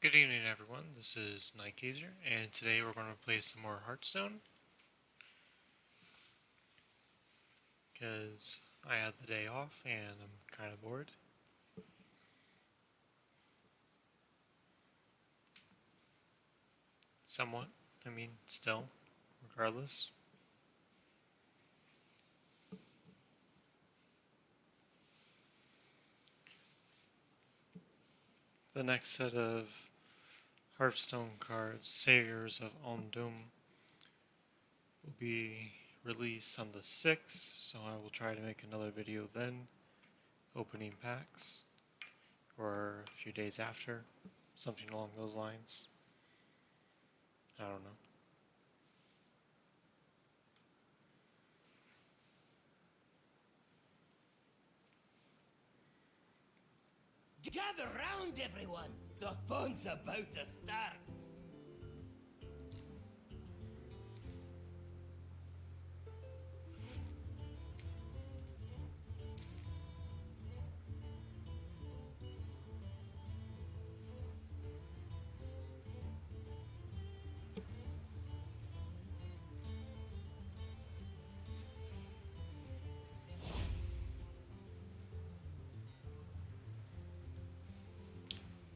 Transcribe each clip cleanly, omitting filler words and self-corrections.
Good evening everyone, this is Nightgazer, and today we're going to play some more Hearthstone. Because I had the day off and I'm kind of bored. Somewhat, still, regardless. The next set of Hearthstone cards, Saviors of Doom, will be released on the 6th, so I will try to make another video then, opening packs, or a few days after, something along those lines. I don't know. Gather round, everyone! The fun's about to start!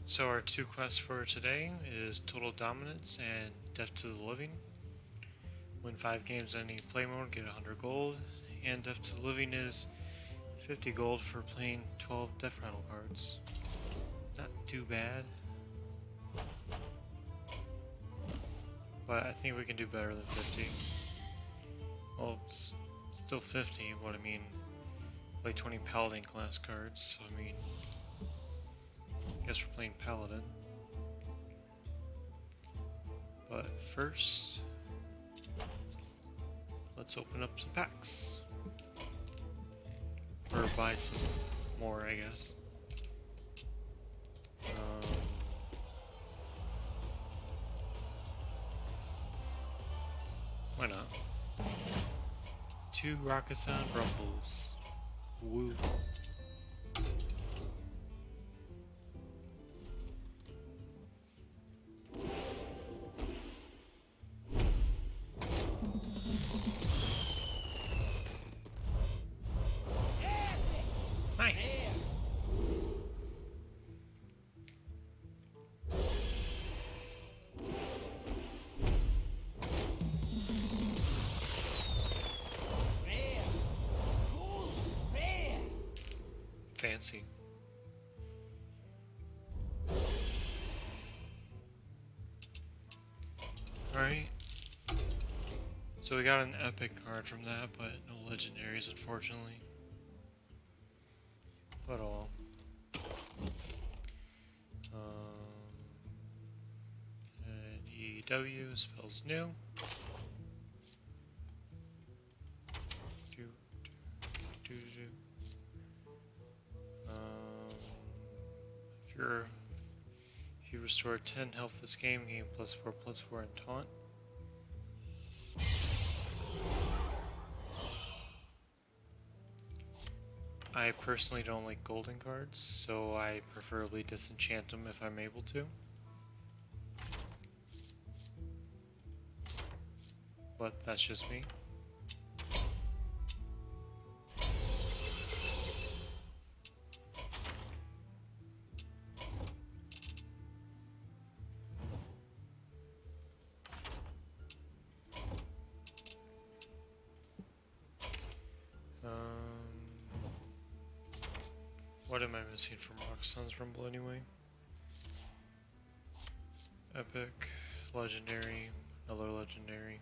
So our two quests for today is Total Dominance and Death to the Living. Win 5 games in any play mode, get 100 gold, and Death to the Living is 50 gold for playing 12 Death Rattle cards. Not too bad. But I think we can do better than 50. Well, it's still 50, but I mean, play 20 Paladin class cards, so I mean, I guess we're playing Paladin. But first, let's open up some packs. Or buy some more, I guess. Why not? 2 Rakkasan Rumbles. Woo. Nice! Fancy. Alright. So we got an epic card from that, but no legendaries, unfortunately. But all. And EW spells new. If you restore 10 health this game, gain +4/+4 in taunt. I personally don't like golden cards, so I preferably disenchant them if I'm able to. But that's just me. What am I missing from Roxanne's Rumble anyway? Epic, legendary, another legendary.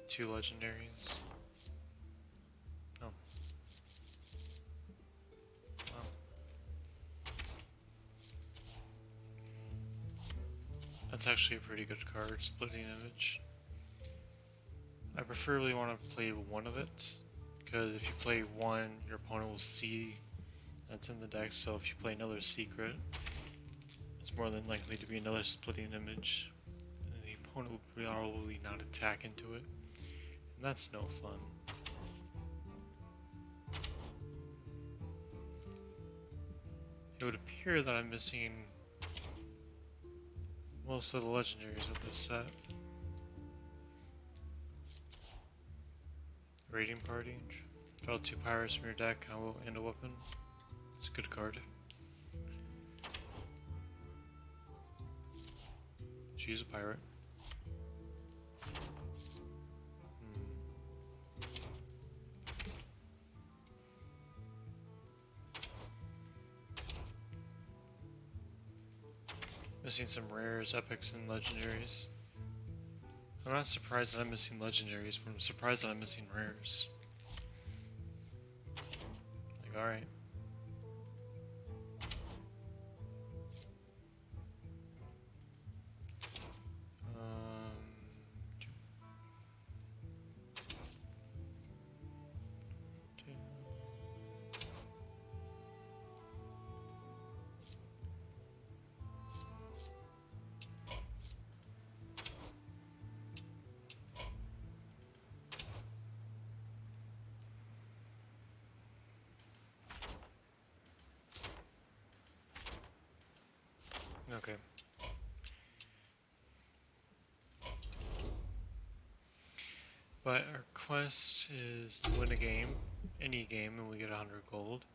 Two legendaries. Oh. Wow. That's actually a pretty good card, Splitting Image. I preferably want to play one of it, because if you play one, your opponent will see that's in the deck, so if you play another secret, it's more than likely to be another Splitting Image, and the opponent will probably not attack into it, and that's no fun. It would appear that I'm missing most of the legendaries of this set. Raiding Party. Draw 2 pirates from your deck and a weapon. It's a good card. She's a pirate. Missing some rares, epics, and legendaries. I'm not surprised that I'm missing legendaries, but I'm surprised that I'm missing rares. Like, alright. Okay. But our quest is to win a game, any game, and we get 100 gold,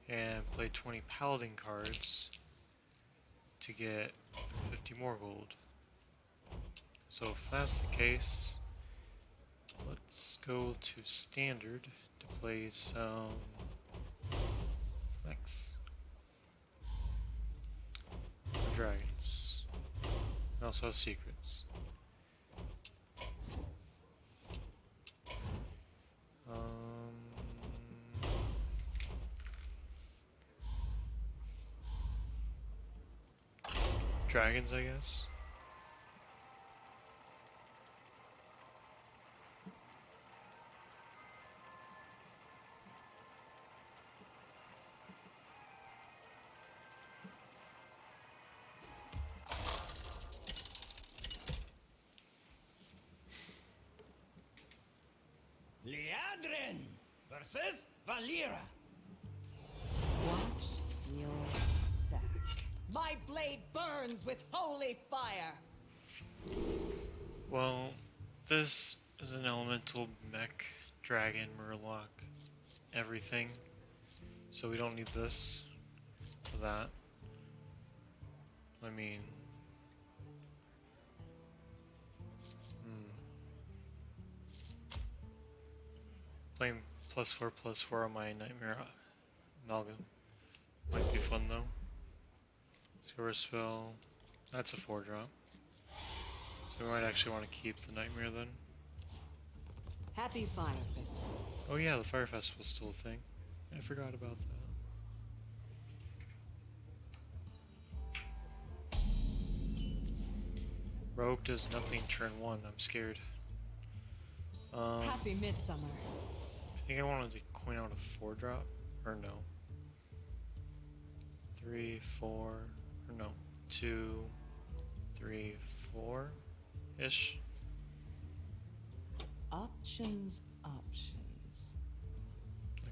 and play 20 paladin cards to get 50 more gold. So if that's the case, let's go to standard to play some mechs. Dragons. And also secrets. Dragons, I guess. Liadrin versus Valera. Watch your back. My blade burns with holy fire. Well, this is an elemental mech, dragon, murloc, everything. So we don't need this for that. I mean... Playing +4/+4 on my Nightmare Amalgam might be fun though. Score spell. That's a 4-drop. So we might actually want to keep the Nightmare then. Happy Fire Festival. Oh yeah, the Fire Festival's still a thing. I forgot about that. Rogue does nothing turn 1. I'm scared. Happy Midsummer. I think I wanted to coin out a 4-drop. Or no. 3, 4. Or no. 2, 3, 4-ish. Options. I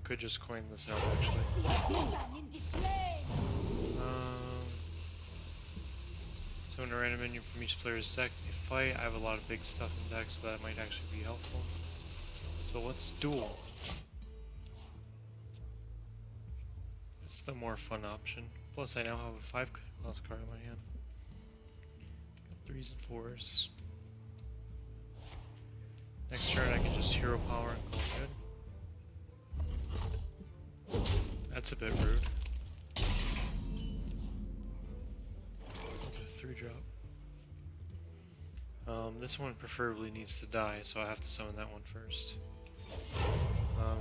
could just coin this out actually. So in a random menu from each player's deck they fight. I have a lot of big stuff in deck, so that might actually be helpful. So let's duel. It's the more fun option. Plus I now have a 5 cost card in my hand. Got 3s and 4s. Next turn I can just hero power and call good. That's a bit rude. 3-drop. This one preferably needs to die, so I have to summon that one first.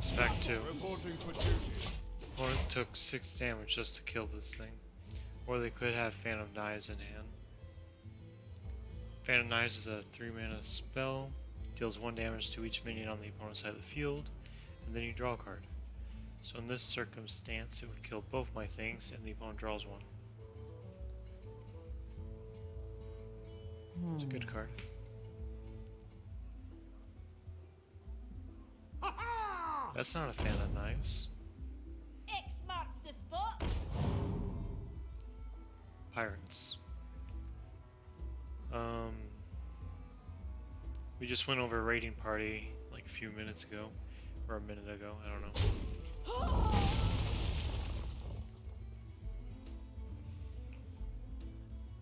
Spec 2. Opponent took 6 damage just to kill this thing. Or they could have Fan of Knives in hand. Fan of Knives is a 3-mana spell. Deals 1 damage to each minion on the opponent's side of the field. And then you draw a card. So in this circumstance, it would kill both my things, and the opponent draws 1. It's a good card. Ha-ha! That's not a Fan of Knives. X marks the spot. pirates. We just went over a raiding party like a few minutes ago, or a minute ago, I don't know.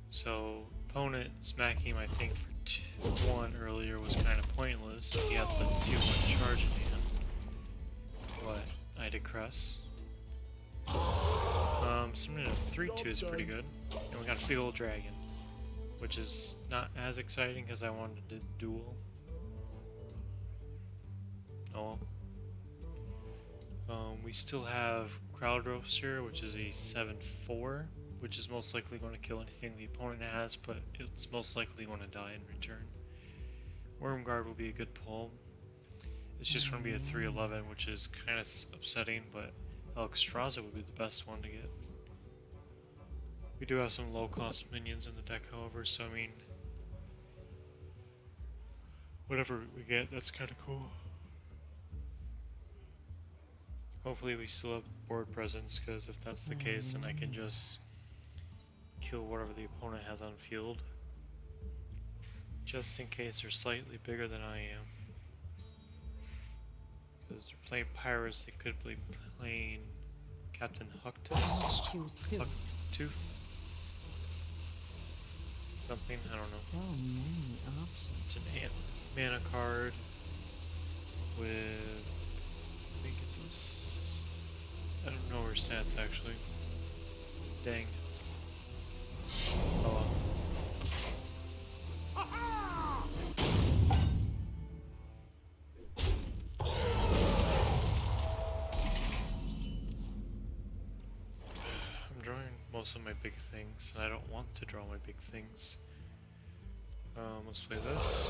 So, opponent smacking him, I think, for 2-1 earlier was kind of pointless if he had the 2-1 charge in hand. But I decress. Summoning a 3-2 is pretty good. And we got a big old dragon, which is not as exciting because I wanted to duel. Oh well. We still have Crowd Roaster, which is a 7-4, which is most likely going to kill anything the opponent has, but it's most likely going to die in return. Wormguard will be a good pull. It's just going to be a 3-11, which is kind of upsetting, but Alexstrasza would be the best one to get. We do have some low-cost minions in the deck, however, so I mean, whatever we get, that's kind of cool. Hopefully we still have board presence, because if that's the case, then I can just kill whatever the opponent has on field. Just in case they're slightly bigger than I am. Because they're playing pirates, they could be playing Captain Hucktooth? Something, I don't know. So many options. It's an mana card with, I think it's a, I don't know her stats actually. Dang. Oh well. I'm drawing most of my big things, and I don't want to draw my big things. Let's play this.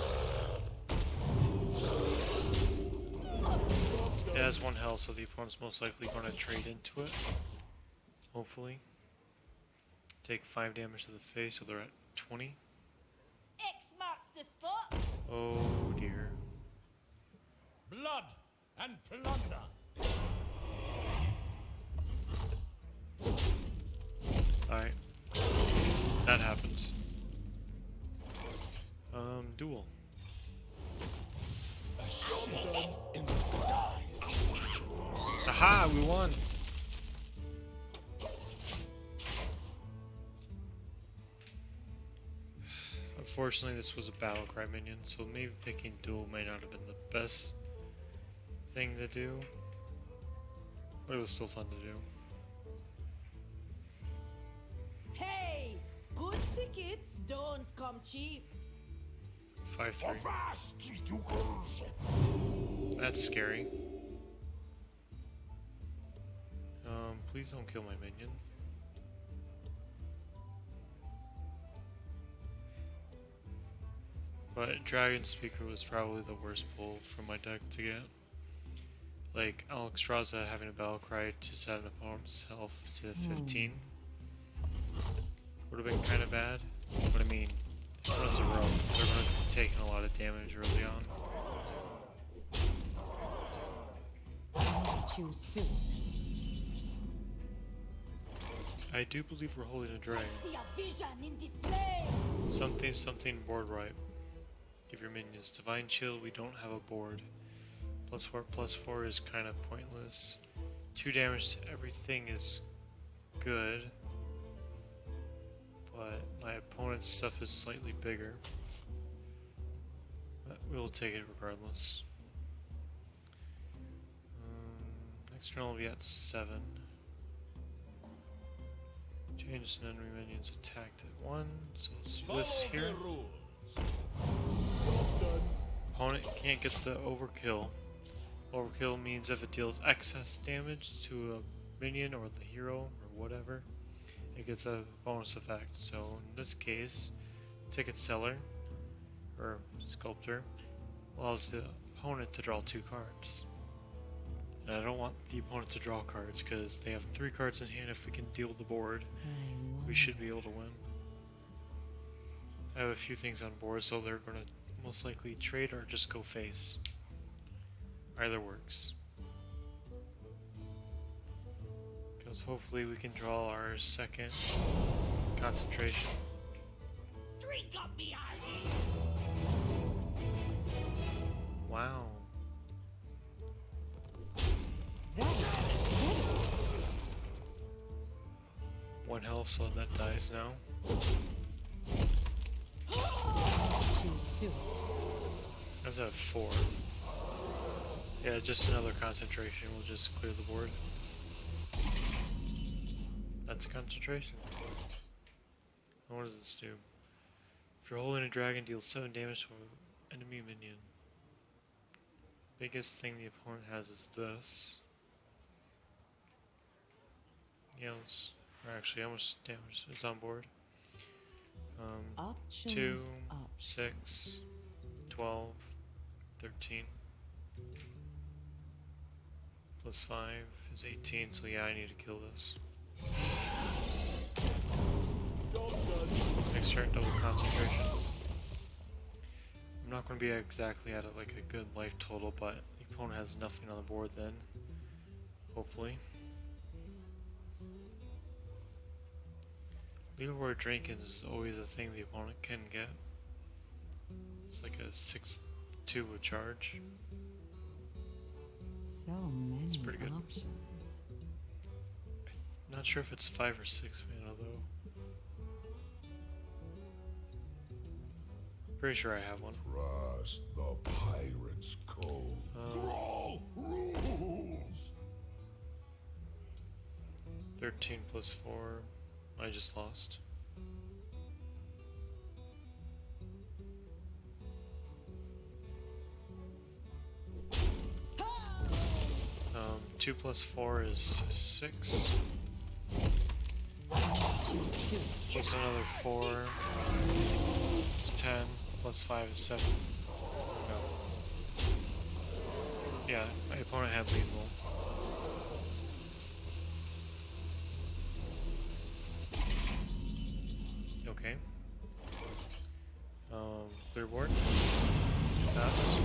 It has 1 health, so the opponent's most likely going to trade into it. Hopefully. Take 5 damage to the face, so they're at 20. X marks the spot. Oh dear. Blood and plunder. Alright. That happens. Duel. Aha, we won! Unfortunately, this was a battlecry minion, so maybe picking duel may not have been the best thing to do, but it was still fun to do. Hey, good tickets don't come cheap. 5-3. That's scary. Please don't kill my minion. But Dragon Speaker was probably the worst pull from my deck to get. Like, Alexstrasza having a battle cry to set an opponent's health to 15 would have been kind of bad. But I mean, it runs a rogue. They're going to be taking a lot of damage early on. Too soon. I do believe we're holding a dragon. See a vision in the flames. Something board wipe. Give your minions Divine Chill. We don't have a board. +4/+4 is kind of pointless. 2 damage to everything is good. But my opponent's stuff is slightly bigger. But we'll take it regardless. Next turn will be at 7. Change an enemy minion's attacked at 1. So let's do this here. Opponent can't get the overkill. Overkill means if it deals excess damage to a minion or the hero or whatever, it gets a bonus effect. So in this case, Ticket Seller or Sculptor allows the opponent to draw 2 cards. And I don't want the opponent to draw cards because they have 3 cards in hand. If we can deal the board, we should be able to win. I have a few things on board, so they're going to most likely trade or just go face. Either works. Because hopefully we can draw our second concentration. Drink up me hearty. Wow. One health, so that dies now. That's at 4. Yeah, just another concentration will just clear the board. That's concentration. And what does this do? If you're holding a dragon, deal 7 damage to an enemy minion. Biggest thing the opponent has is this. Yells. Or actually, how much damage is on board? 2, 6, 12, 13. Plus 5 is 18, so yeah, I need to kill this. Next turn, double concentration. I'm not going to be exactly at like a good life total, but the opponent has nothing on the board then. Hopefully. Leaderboard Drinking is always a thing the opponent can get. It's like a 6-2 with charge. So many It's pretty good. options. Not sure if it's 5 or 6 mana though. Pretty sure I have one. Trust the pirate's code. Brawl rules. 13 plus 4. I just lost. 2 plus 4 is 6. Plus another 4. It's 10. Plus 5 is 7. No. Yeah, my opponent had lethal. Okay. Clear board. Pass.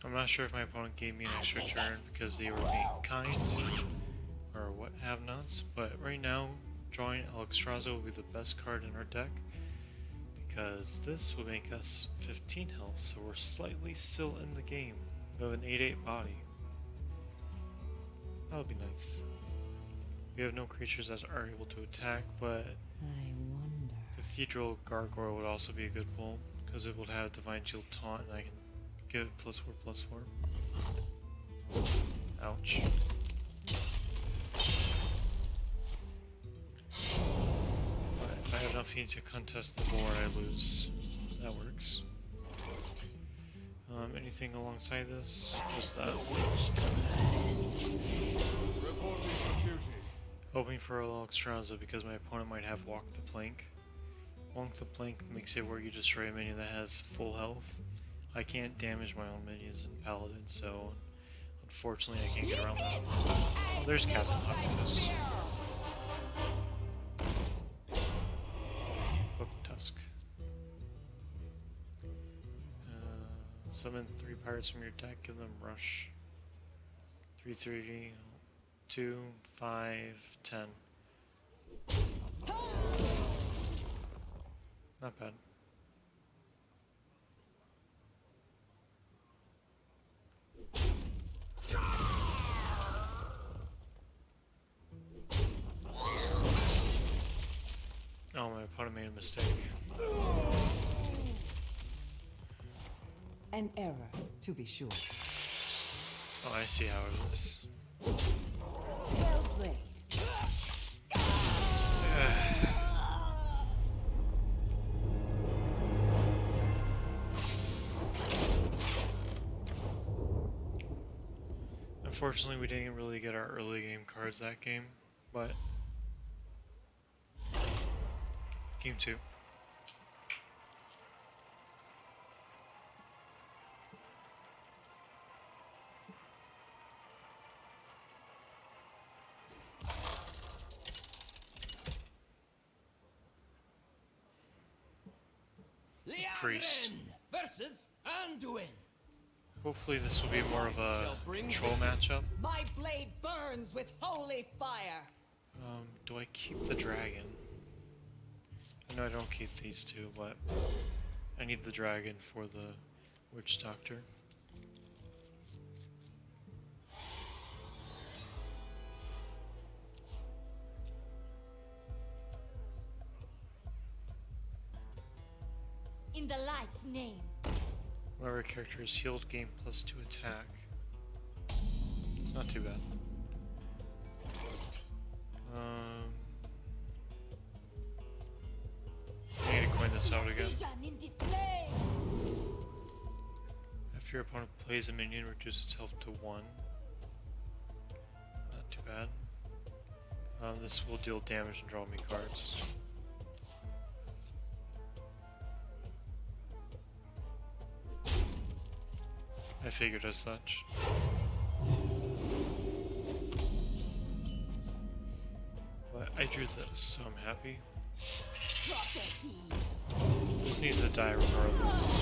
I'm not sure if my opponent gave me an extra turn because they were being kind or what have nots, but right now drawing Alexstrasza will be the best card in our deck because this will make us 15 health, so we're slightly still in the game. We have an 8/8 body. That would be nice. We have no creatures that are able to attack, but I wonder. Cathedral Gargoyle would also be a good pull because it would have Divine Shield Taunt and I can give it +4/+4. Ouch. But if I have nothing to contest the board, I lose. That works. Anything alongside this? Just that. Hoping for Alexstrasza because my opponent might have Walk the Plank. Walk the Plank makes it where you destroy a minion that has full health. I can't damage my own minions in Paladin, so unfortunately I can't get around that. Oh, there's Captain Octus. Hook Tusk. Summon 3 pirates from your deck, give them rush. 3/3, 2, 5, 10. Not bad. Oh, my opponent made a mistake. An error, to be sure. Oh, I see how it is. Well played. Unfortunately, we didn't really get our early game cards that game, but game 2. priest. Versus Anduin. Hopefully this will be more of a control matchup. My blade burns with holy fire. Do I keep the dragon? I know I don't keep these two, but I need the dragon for the witch doctor. In the light's name. Whenever a character is healed, gain +2 attack. It's not too bad. I need to coin this out again. Vision in the flames. After your opponent plays a minion, reduce its health to 1. Not too bad. This will deal damage and draw me cards. I figured as such. But I drew this, so I'm happy. Prophecy. This needs to die regardless.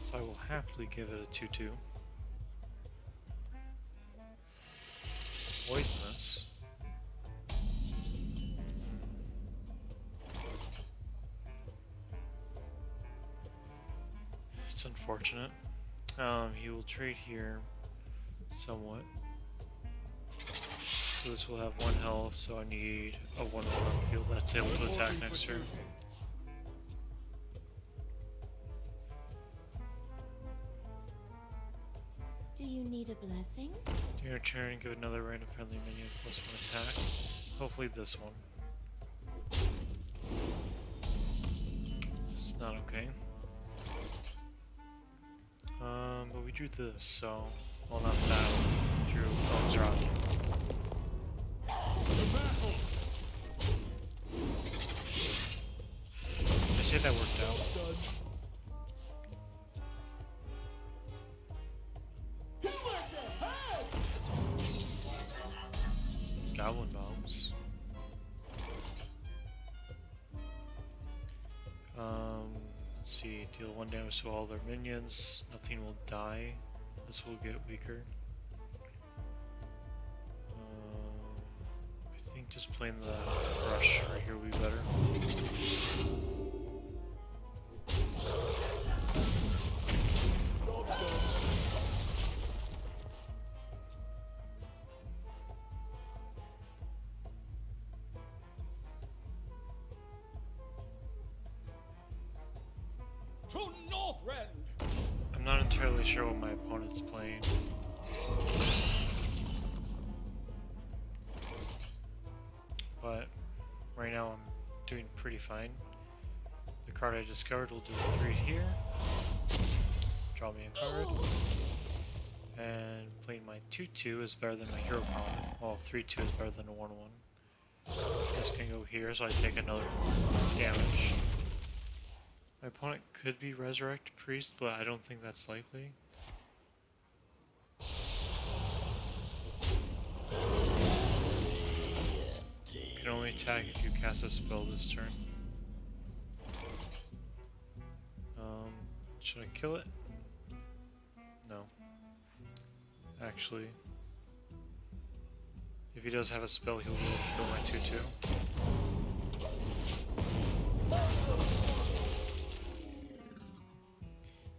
So I will happily give it a 2-2. Poisonous. It's unfortunate. He will trade here somewhat. So this will have 1 health, so I need a 1/1 on the field that's able to attack next turn. Do you need a blessing? During your turn, give another random friendly minion +1 attack. Hopefully this one. It's not okay. But we drew this, so... Well, not that. We drew Bones Rock. I say that worked out. Goblin Bombs. Let's see, deal 1 damage to all their minions. Nothing will die. This will get weaker. I think just playing the rush right here will be better. To Northrend. I'm not entirely sure what my opponent's playing. But right now I'm doing pretty fine. The card I discovered will do 3 here. Draw me a card. And playing my 2/2 is better than my hero power. Well, 3/2 is better than a 1/1. This can go here, so I take another damage. My opponent could be Resurrect Priest, but I don't think that's likely. You can only attack if you cast a spell this turn. Should I kill it? No. Actually, if he does have a spell, he'll be able to kill my 2/2.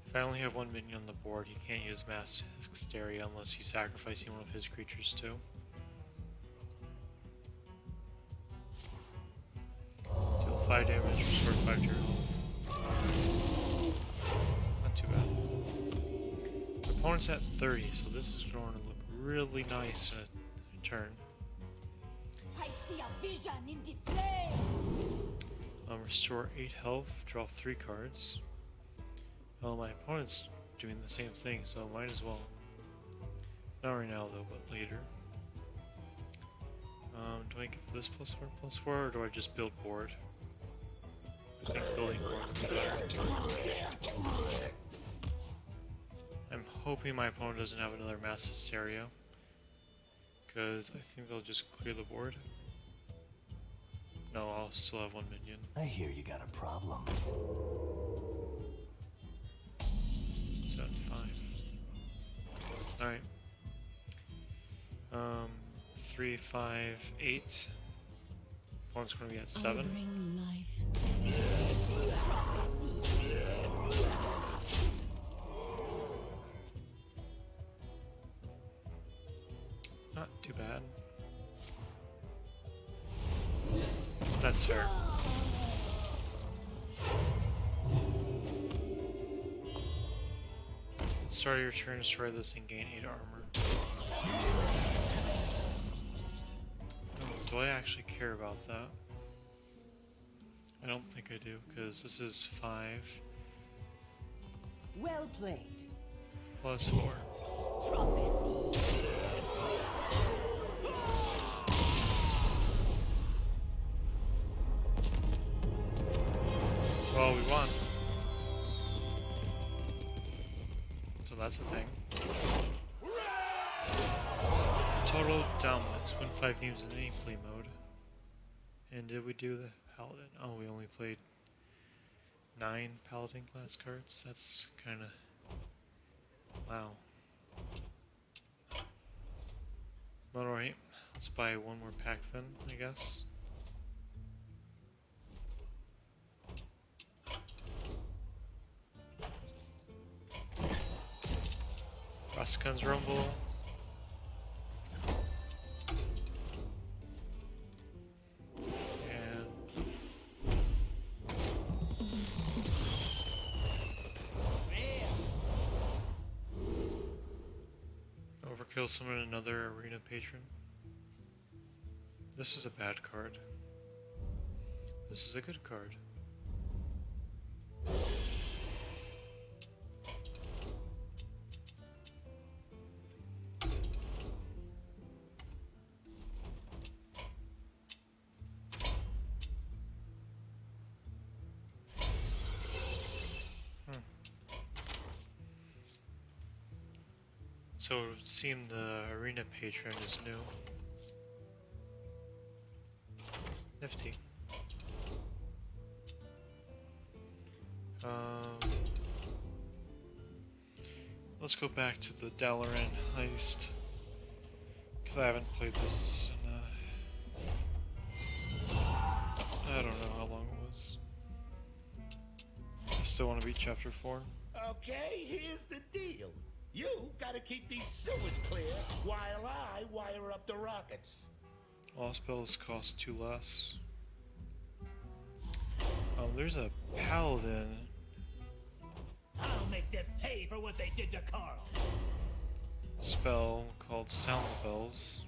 If I only have 1 minion on the board, he can't use Mass Hysteria unless he's sacrificing one of his creatures too. Deal 5 damage, restore 5 to your health. Not too bad. The opponent's at 30, so this is going to look really nice in a turn. I see a vision in the flames. Restore 8 health, draw 3 cards. Well, my opponent's doing the same thing, so might as well. Not right now though, but later. Do I give this +4/+4, or do I just build board? I think building board would be better. I'm hoping my opponent doesn't have another Mass Hysteria, because I think they'll just clear the board. No, I'll still have 1 minion. I hear you got a problem. 7, 5. Alright. 3, 5, 8. One's gonna be at 7. Not too bad. That's fair. Start your turn, destroy this and gain 8 armor. Do I actually care about that? I don't think I do, because this is 5 Well played. plus 4. Well, we won. So that's the thing. Total dominance. Win 5 games in any play mode. And did we do the paladin? Oh, we only played 9 paladin class cards. That's kind of... wow. Alright, let's buy one more pack then, I guess. Rasakan's Rumble. And Overkill summon another arena patron. This is a bad card. This is a good card. So it would seem the arena patron is new. Nifty. Let's go back to the Dalaran heist, because I haven't played this in I don't know how long it was. I still want to beat chapter 4. Okay, here's the deal. You gotta keep these sewers clear while I wire up the rockets. All spells cost 2 less. There's a paladin. I'll make them pay for what they did to Carl. Spell called Sound the Bells.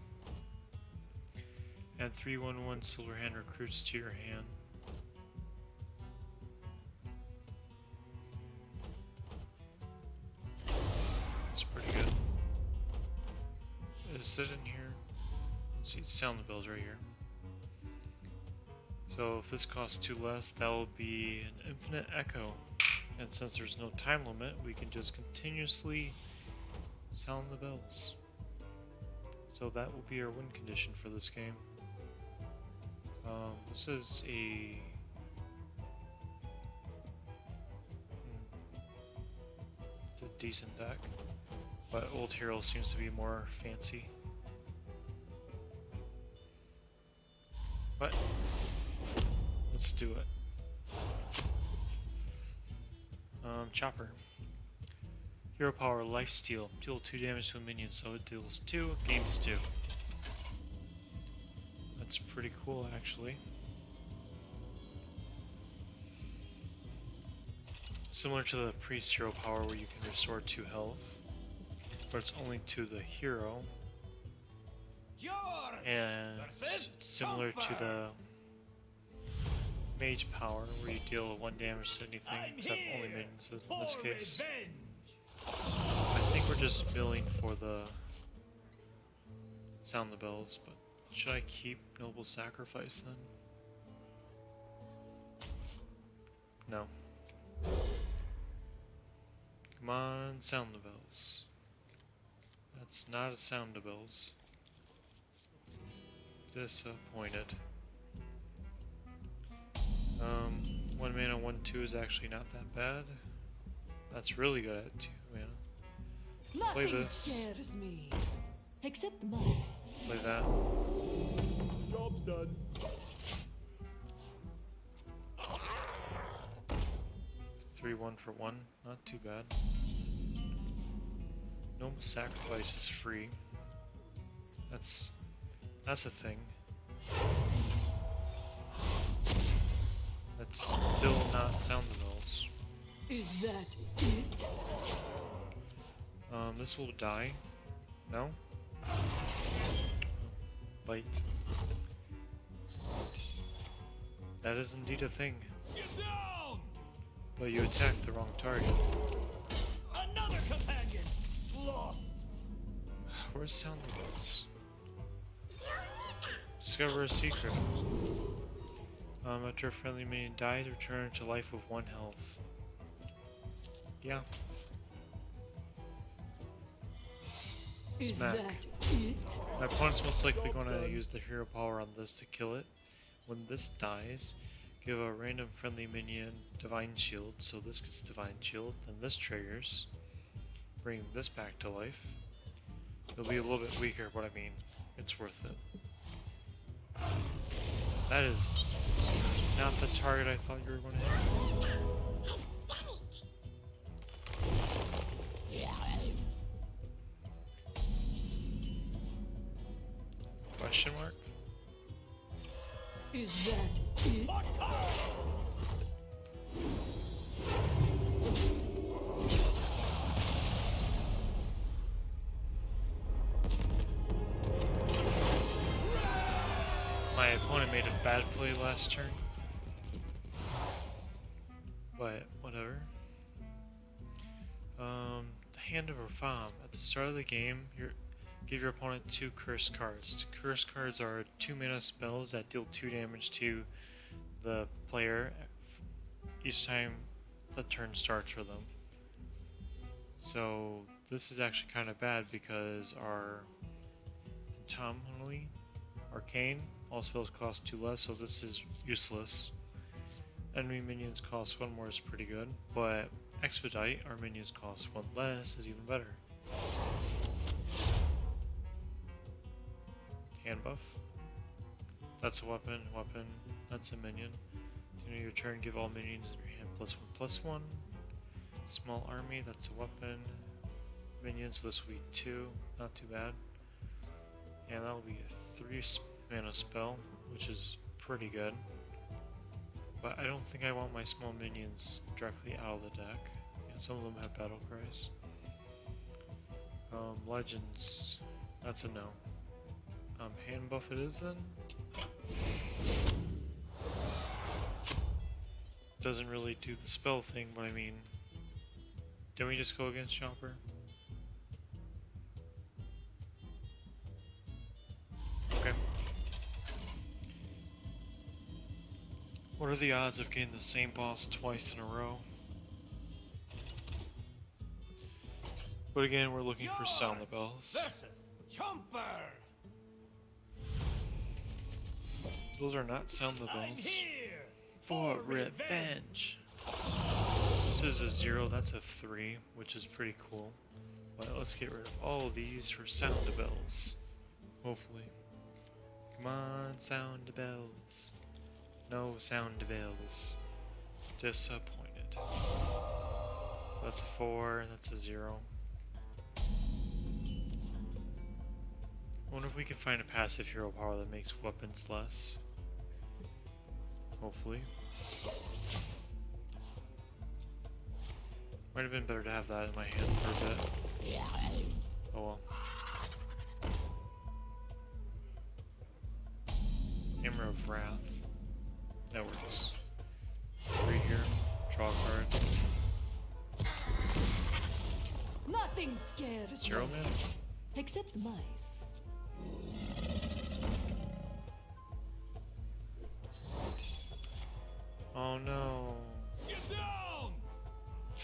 Add 3/1/1 silver hand recruits to your hand. That's pretty good. Is it in here? Let's see, Sound the Bells right here. So if this costs 2 less, that will be an infinite echo. And since there's no time limit, we can just continuously sound the bells. So that will be our win condition for this game. This is a... it's a decent deck, but Old Hero seems to be more fancy. But let's do it. Chopper. Hero power, lifesteal. Deal 2 damage to a minion, so it deals 2, gains 2. That's pretty cool, actually. Similar to the priest hero power where you can restore 2 health, but it's only to the hero. And it's similar to the mage power where you deal 1 damage to anything except only minions in this case. I think we're just milling for the sound the bells, but should I keep Noble Sacrifice then? No. Come on, sound the bells. That's not a sound the bells. Disappointed. 1 mana, 1/2 is actually not that bad. That's really good at 2 mana. Nothing this. scares me. Except mice. Play that. Job's done. 3-1 for 1. Not too bad. No sacrifice is free. That's a thing. That's still not sound the bells. Is that it? This will die. No? Bite. That is indeed a thing. Get down! But you attacked the wrong target. Another companion! Lost! Where's sound the bells? Discover a secret. After a friendly minion dies, return to life with 1 health. Yeah. Is Smack. that it? My opponent's most likely going to use the hero power on this to kill it. When this dies, give a random friendly minion Divine Shield, so this gets Divine Shield, then this triggers, bring this back to life. It'll be a little bit weaker, but I mean, it's worth it. That is not the target I thought you were going to hit. Question mark? Is that it? My opponent made a bad play last turn. But, whatever. The Hand of Rafam. At the start of the game, give your opponent 2 cursed cards. Cursed cards are 2 mana spells that deal 2 damage to the player each time the turn starts for them. So this is actually kind of bad because our Tomly, Arcane, all spells cost 2 less, so this is useless. Enemy minions cost 1 more is pretty good, but Expedite, our minions cost 1 less, is even better. Hand buff. That's a weapon, that's a minion. At the end of your turn, give all minions in your hand +1/+1. Small army, that's a weapon. Minions, this will be 2, not too bad. And that'll be a 3 mana spell, which is pretty good. But I don't think I want my small minions directly out of the deck. And some of them have battle cries. Legends, that's a no. Hand buff it is then. Doesn't really do the spell thing, but I mean, didn't we just go against Chopper? Okay. What are the odds of getting the same boss twice in a row? But again, we're looking for Sound the Bells. Versus Chomper! Those are not Sound the I'm Bells. here For revenge. This is a 0, that's a 3, which is pretty cool. But let's get rid of all of these for Sound the Bells. Hopefully. Come on, Sound the Bells. No Sound the Bells. Disappointed. That's a 4, that's a 0. I wonder if we can find a passive hero power that makes weapons less. Hopefully. Might have been better to have that in my hand for a bit. Oh well. Hammer of Wrath. That works. 3 here. Draw a card. Nothing scares 0 me. mana? Except mice. Oh no. Get down!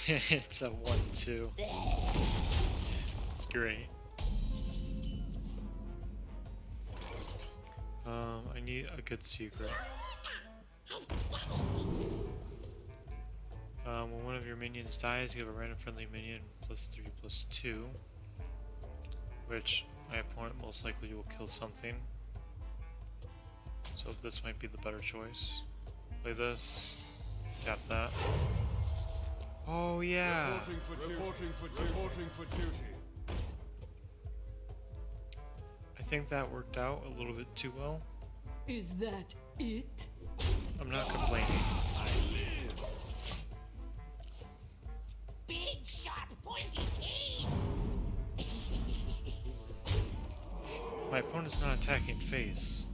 It's a 1/2. It's great. I need a good secret. When one of your minions dies, give a random friendly minion +3/+2, which my opponent most likely will kill something. So this might be the better choice. Play this, tap that. Oh yeah! Reporting for duty. I think that worked out a little bit too well. Is that it? I'm not complaining. Big, sharp, pointy teeth! My opponent's not attacking face.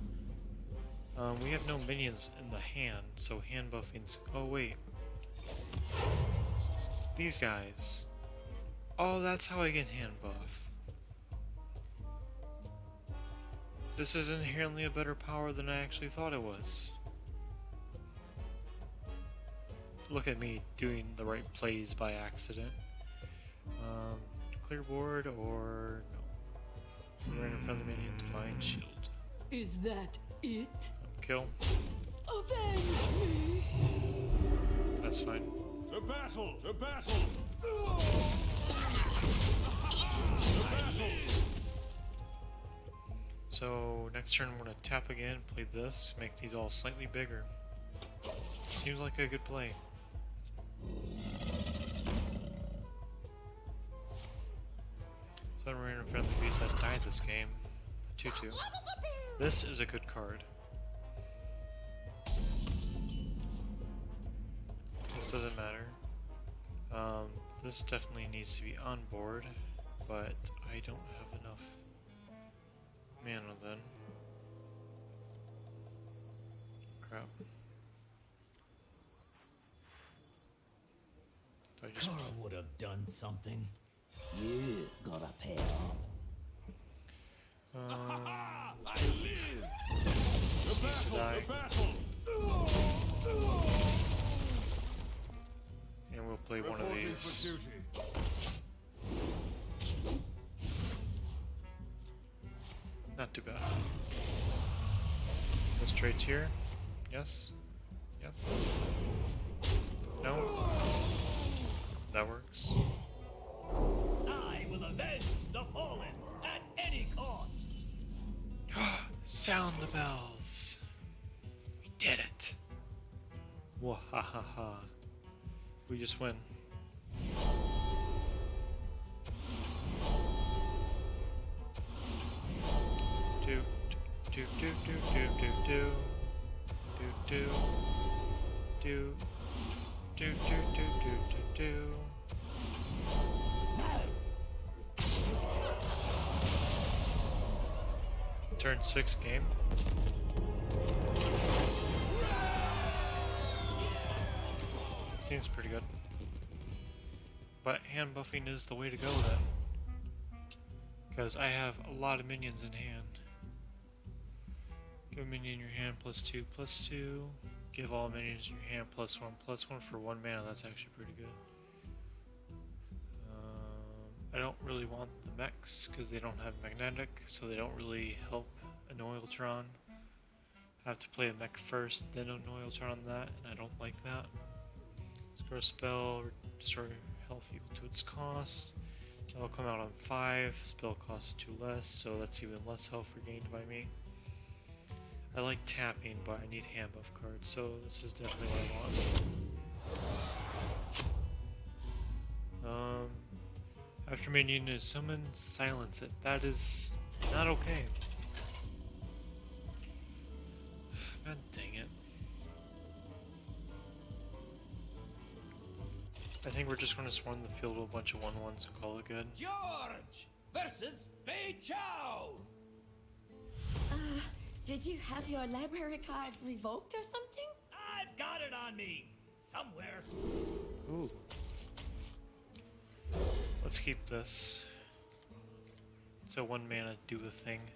We have no minions in the hand, so hand buffing's... Oh wait. These guys. Oh, that's how I get hand buff. This is inherently a better power than I actually thought it was. Look at me doing the right plays by accident. Clear board or no? Random friendly minion, divine shield. Is that it? Kill. Avenge me! That's fine. To battle! To battle! So next turn I'm gonna tap again, play this, make these all slightly bigger. Seems like a good play. Some random friendly beast that died this game. 2/2. This is a good card. This doesn't matter. This definitely needs to be on board, but I don't have enough mana then. Crap. I just would have done something. You gotta pay off. this needs to die. And we'll play one of these. Not too bad. This trade's here. Yes. Yes. No. That works. I will avenge the fallen at any cost. Sound the bells. We did it. Wahahaha. We just win. Do do do do do do do do do do do do do do do. Turn 6 game. Seems pretty good. But hand buffing is the way to go then. Because I have a lot of minions in hand. Give a minion in your hand +2/+2. Give all minions in your hand +1/+1 for 1 mana. That's actually pretty good. I don't really want the mechs because they don't have magnetic, so they don't really help an Oiltron. I have to play a mech first, then an Oiltron on that, and I don't like that. Score a spell, destroy health equal to its cost. So it'll come out on 5, spell costs 2 less, so that's even less health regained by me. I like tapping, but I need hand buff cards, so this is definitely what I want. After minion is summoned, silence it. That is not okay. God dang it. I think we're just going to swarm the field with a bunch of 1/1s and call it good. George versus Bei Chow. Did you have your library card revoked or something? I've got it on me somewhere. Ooh. Let's keep this. So 1 mana, do the thing.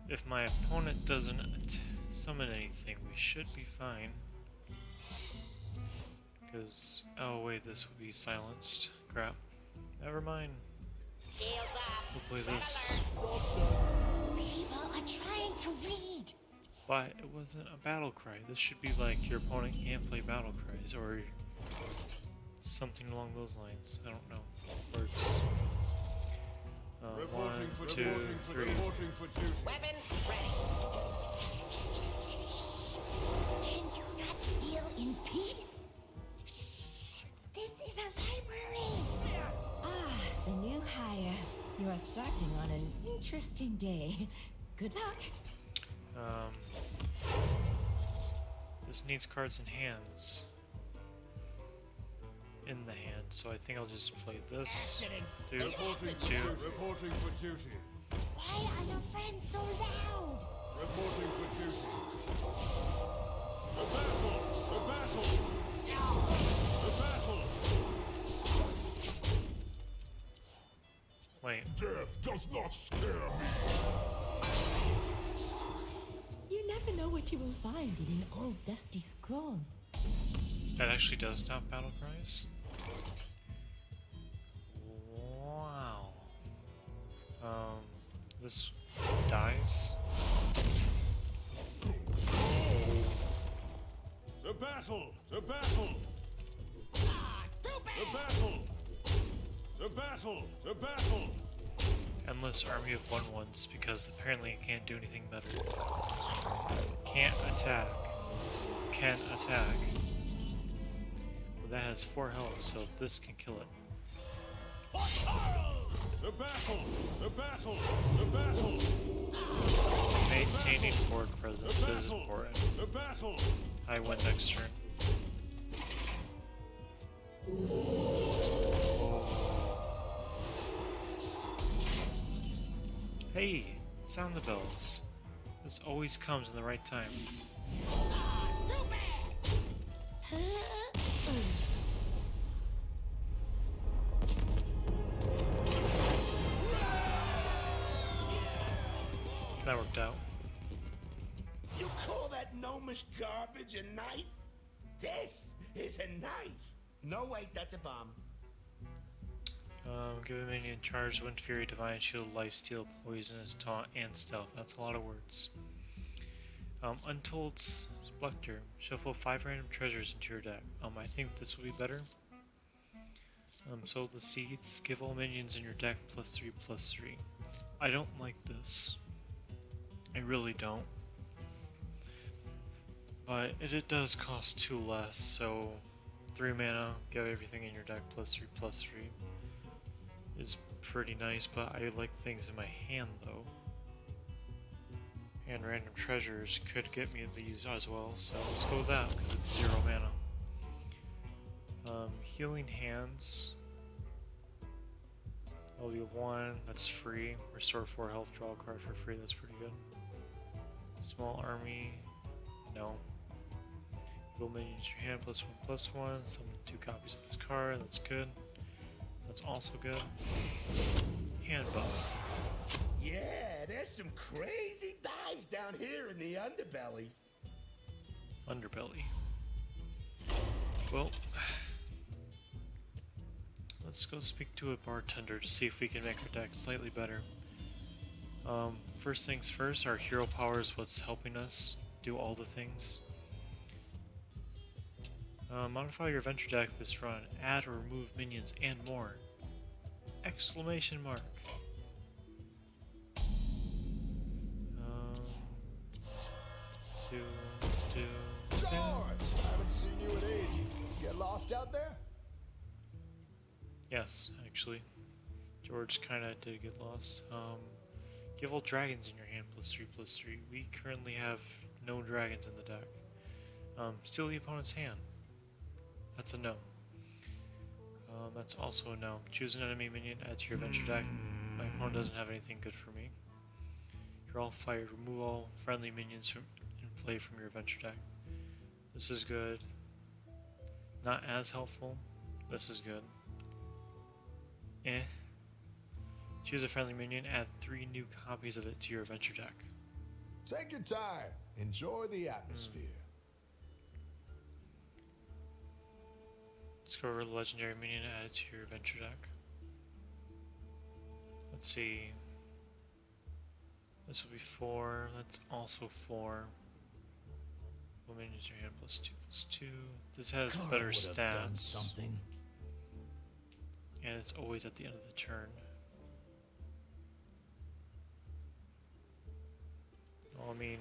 If my opponent doesn't summon anything, we should be fine. Because, oh wait, this will be silenced. Crap. Never mind. We'll play this. People are trying to read. But it wasn't a battle cry. This should be like your opponent can't play battle cries or something along those lines. I don't know. Works. One, two, three. Reporting for duty. Weapon ready. Can you not steal in peace? This is a library. Ah, the new hire. You are starting on an interesting day. Good luck. This needs cards in hands. In the hand, so I think I'll just play this. Two, Reporting for two. duty. Reporting for duty. Why are your friends so loud? Reporting for duty. The battle! The battle! The battle! Wait, Death does not scare me. You never know what you will find in an old dusty scroll. that actually does stop battle cries? Wow. This dies. The battle! The battle! The battle! The battle! The battle! Endless army of 1/1s because apparently it can't do anything better. Can't attack. Can attack. But that has 4 health, so this can kill it. The battle! The battle! The battle! Maintaining board presence is important. The battle! I win next turn. Hey, sound the bells. This always comes in the right time. That worked out. You call that gnomish garbage a knife? This is a knife. No, wait, that's a bomb. Give a minion charge, Wind Fury, Divine Shield, Lifesteal, Poisonous, Taunt, and Stealth. That's a lot of words. Untold Spectre. Shuffle 5 random treasures into your deck. I think this will be better. Sow the Seeds. Give all minions in your deck +3/+3. I don't like this. I really don't. But it does cost 2 less, so 3 mana, get everything in your deck +3/+3 is pretty nice, but I like things in my hand though. And random treasures could get me these as well, so let's go with that because it's 0 mana. Healing Hands. That'll be 1, that's free. Restore 4 health, draw a card for free, that's pretty good. Small Army, no. Will minions in your hand +1/+1. Summon 2 copies of this card, that's good. That's also good. Hand buff. Yeah, there's some crazy dives down here in the underbelly. Underbelly. Well, let's go speak to a bartender to see if we can make our deck slightly better. First things first, our hero power is what's helping us do all the things. Modify your adventure deck this run. Add or remove minions and more. Exclamation mark. George! I haven't seen you in ages. Get lost out there? Yes, actually. George kinda did get lost. Give all dragons in your hand +3/+3. We currently have no dragons in the deck. Steal the opponent's hand. That's a no. That's also a no. Choose an enemy minion, add to your adventure deck. My opponent doesn't have anything good for me. You're all fired. Remove all friendly minions in play from your adventure deck. This is good. Not as helpful. This is good. Choose a friendly minion, add 3 new copies of it to your adventure deck. Take your time. Enjoy the atmosphere. Let's go over the legendary minion, add it to your adventure deck. Let's see. This will be 4. That's also 4. Couple minions in your hand, +2/+2. This has God better would have done stats, something. and it's always at the end of the turn. Well, I mean,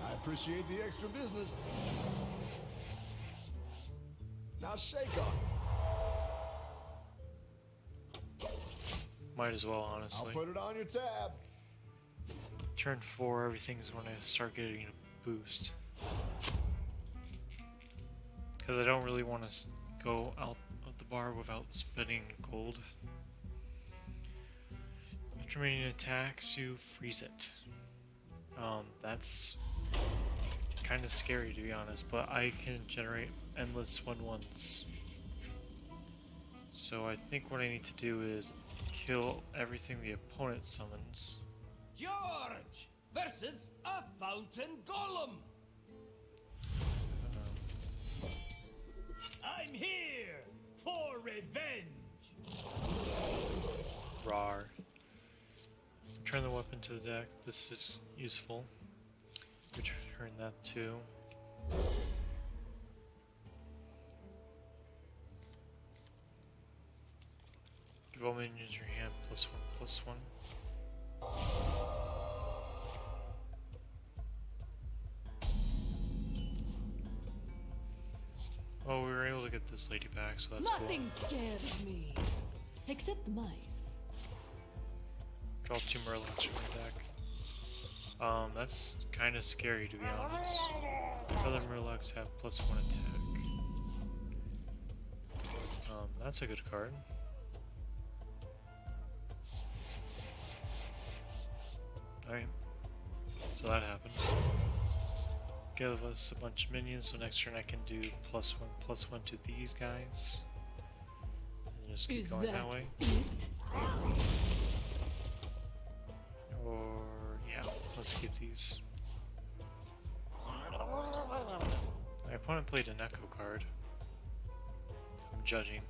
I appreciate the extra business. Now shake on it. might as well, I'll honestly. put it on your tab. Turn 4, everything's going to start getting a boost. Because I don't really want to go out of the bar without spending gold. After making attacks, you freeze it. That's kind of scary, to be honest, but I can generate endless 1/1s. So I think what I need to do is kill everything the opponent summons. George versus a fountain golem. I'm here for revenge. Rar. Return the weapon to the deck. This is useful. Return that too. Give all minions your hand +1/+1. Oh, we were able to get this lady back, so that's Nothing cool. scares me. Except the mice. Draw 2 Murlocs from your deck. That's kind of scary, to be honest. Other Murlocs have +1 attack. That's a good card. Alright. So that happens. Give us a bunch of minions, so next turn I can do +1/+1 to these guys. And just keep going that way. it? Or, yeah, let's keep these. My opponent played an Echo card. I'm judging.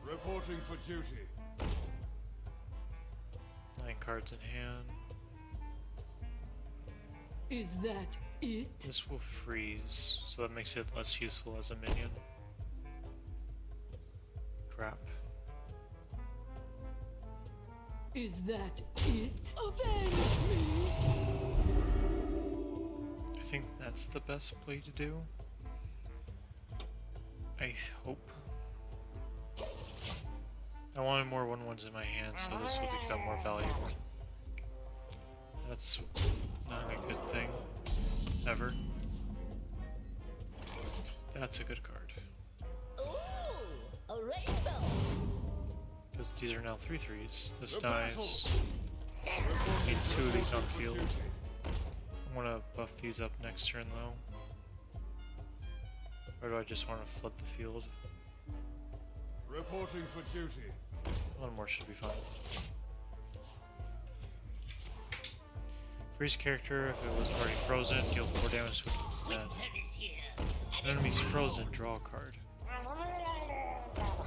Reporting for duty. 9 cards in hand. Is that it? This will freeze, so that makes it less useful as a minion. Crap. Is that it? Avenge me! I think that's the best play to do. I hope. I wanted more 1/1s in my hand, so this will become more valuable. That's not a good thing. Ever. That's a good card. Ooh, a rainbow. Because these are now 3/3s. This dies. Need 2 of these on field. I want to buff these up next turn though. Or do I just want to flood the field? Reporting for duty. 1 more should be fine. Freeze character, if it was already frozen, deal 4 damage to it instead. An enemy's frozen, draw a card.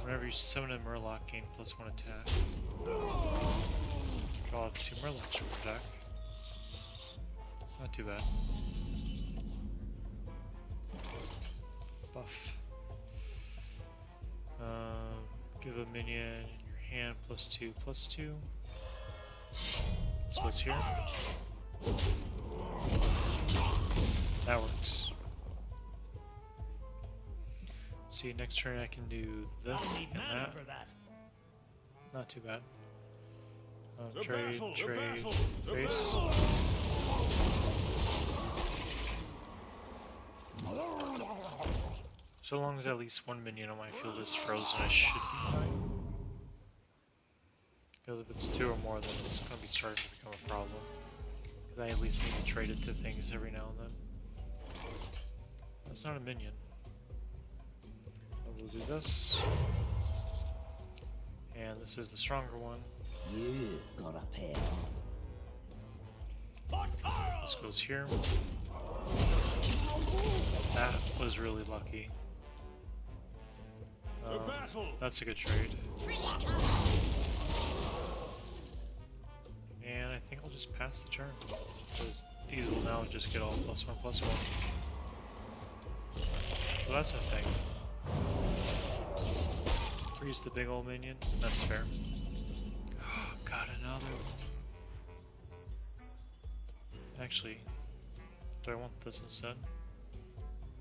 Whenever you summon a Murloc, gain +1 attack. Draw 2 Murlocs from your deck. Not too bad. Buff. Give a minion in your hand +2/+2. So what's here? That works. See, next turn I can do this and that. Not too bad. Trade, face. So long as at least 1 minion on my field is frozen, I should be fine. Because if it's 2 or more, then it's going to be starting to become a problem. Because I at least need to trade it to things every now and then. That's not a minion. We'll do this. And this is the stronger one. You got a pair. This goes here. That was really lucky. That's a good trade. And I think I'll just pass the turn, because these will now just get all +1/+1. So that's a thing. Freeze the big old minion. That's fair. Got another one. Actually, do I want this instead?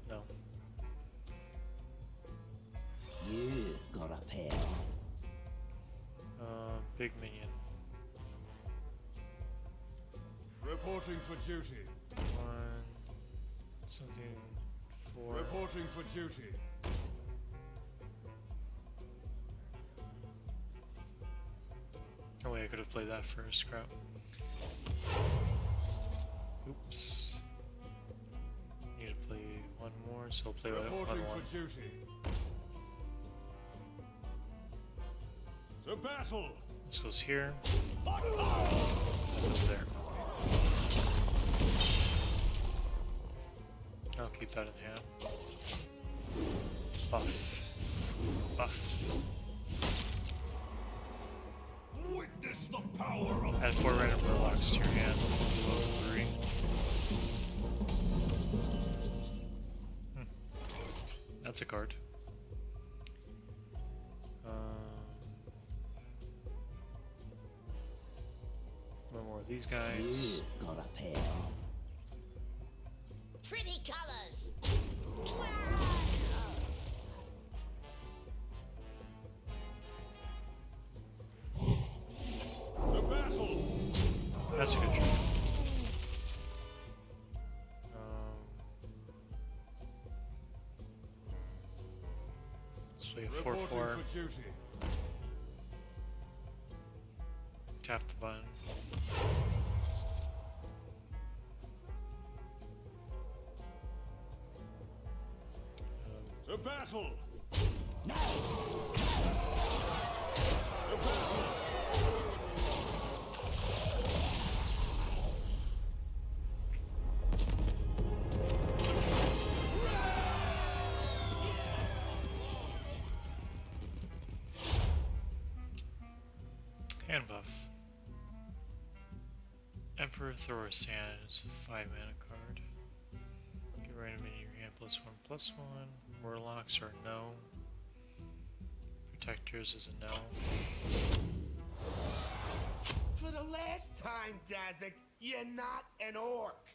No. You got a pair. Big minion. Reporting for duty. One. Something for. Reporting for duty. Oh wait, I could have played that first. Crap. Oops. Need to play one more, so I'll play one Reporting one. for duty. To battle. This goes here. That goes there. I'll keep that in hand. Buff. Buff. Witness the power of Add 4 random warlocks to your hand. Below 3. That's a card. One more of these guys. You got a pair. Pretty colors. To battle. That's a good trade. Let's play a 4/4. Reporting for duty. Tap the button. To battle. To battle. Hand buff. Emperor Thor's hand is a 5-mana card. Get random in your hand +1/+1. Warlocks are no. Protectors is a no. For the last time, Dazik, you're not an orc.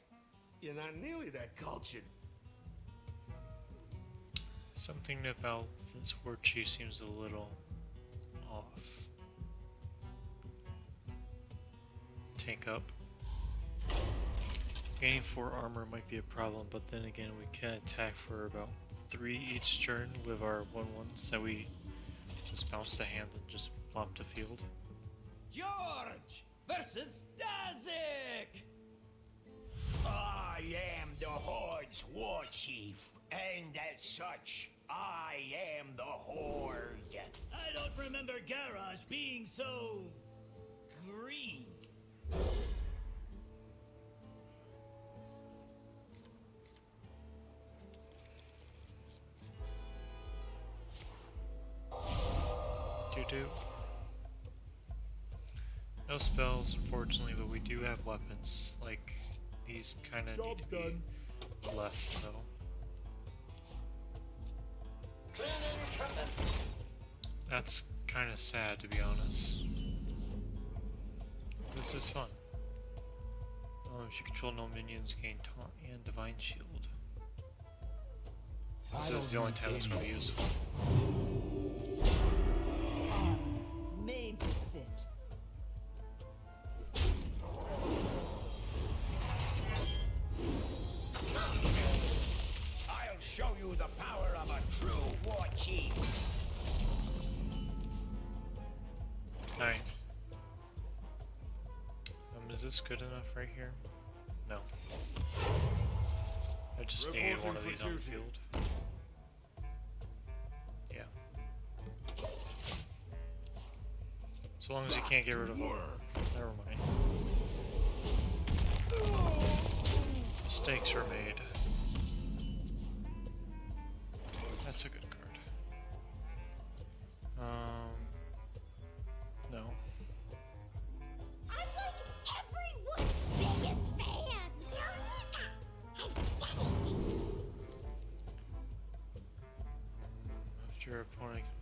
You're not nearly that cultured. Something about this Horde Chief seems a little off. Tank up. Gaining 4 armor might be a problem, but then again we can attack for about 3 each turn with our 1/1s that we just bounce the hand and just plop the field. George versus Dazik! I am the Horde's war chief, and as such, I am the Horde. I don't remember Garage being so green. Do. No spells, unfortunately, but we do have weapons. Like, these kind of need to be less, though. That's kind of sad, to be honest. This is fun. If you control no minions, gain taunt and divine shield. This is the only time it's going to be useful. Made to fit. I'll show you the power of a true war chief. 9. Is this good enough right here? No. I just needed one of these on the field. Yeah. So long as you can't get rid of them. Never mind. Mistakes were made. That's a good card.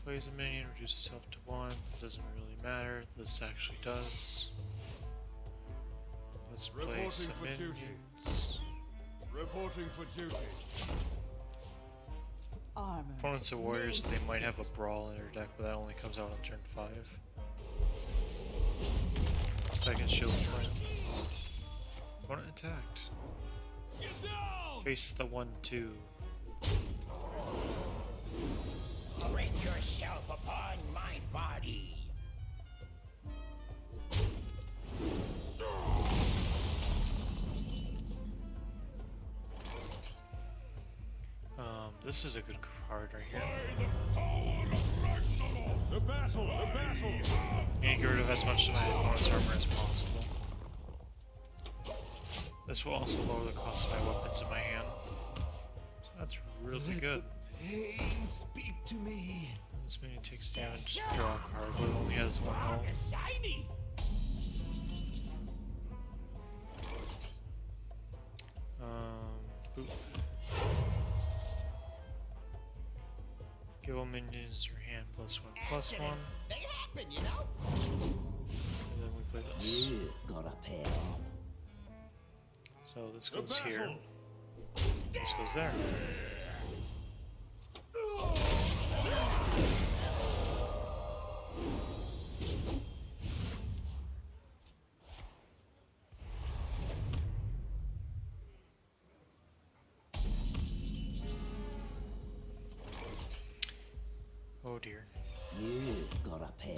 plays a minion, reduces health to 1. Doesn't really matter. This actually does. Let's play Reporting some for duty. minions. Reporting for duty. Armor. Opponents are warriors, so they might have a brawl in their deck, but that only comes out on turn 5. Second shield slam. Opponent attacked. Face the 1-2. Break yourself upon my body. This is a good card right here. The battle! The battle! Need to get rid of as much of my opponent's armor as possible. This will also lower the cost of my weapons in my hand. So that's really good. Pain, speak to me. This minion takes damage, draw a card, but it only has 1 health. Shiny. Boop. Give all minions your hand +1/+1. They happen, you know. And then we play this. Got a pair. So this goes here. This goes there. Oh dear. You got a pair.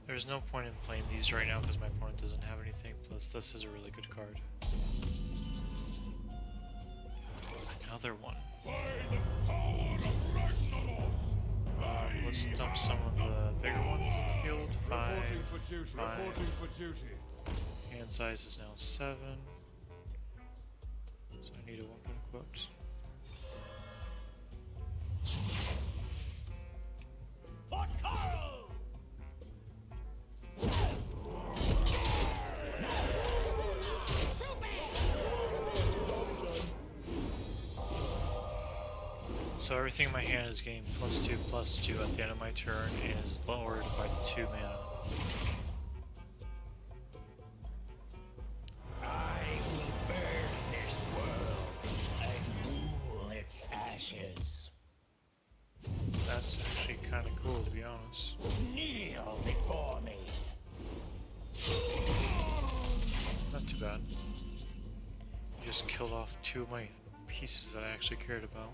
There's no point in playing these right now because my opponent doesn't have anything, plus this is a really good card. Another one. Let's dump some of the bigger ones in the field. 5, Reporting for duty. 5. Reporting for duty. Hand size is now 7. So I need a weapon equipped. For Carl! So everything in my hand is getting +2/+2 at the end of my turn and is lowered by 2 mana. I will burn this world and rule its ashes. That's actually kind of cool, to be honest. Kneel before me. Not too bad. You just killed off 2 of my pieces that I actually cared about.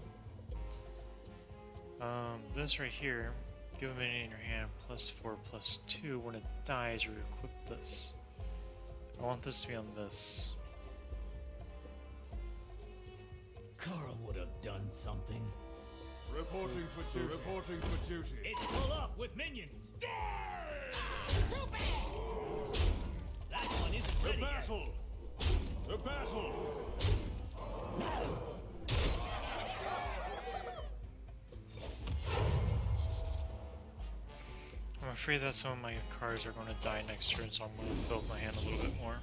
This right here, give a minion in your hand +4/+2. When it dies, you equip this. I want this to be on this. Carl would have done something. Reporting for duty. Reporting for duty. It's full up with minions. That one isn't The ready yet. battle! The battle! I'm afraid that some of my cards are going to die next turn, so I'm going to fill up my hand a little bit more.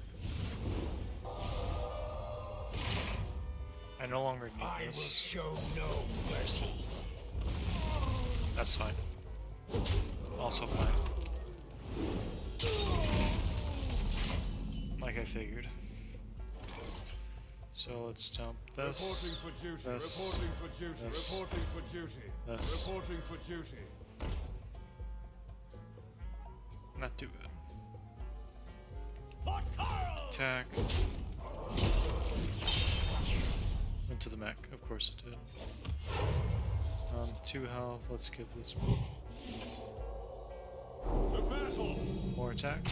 I no longer I need will this. show no mercy. That's fine. Also fine. Like I figured. So let's dump this. Reporting for duty. This. Reporting for duty. This. Reporting for duty. This. Reporting for duty. Not too bad. For Carl! Attack. Into the mech, of course it did. 2 health, let's give this The battle! more attack.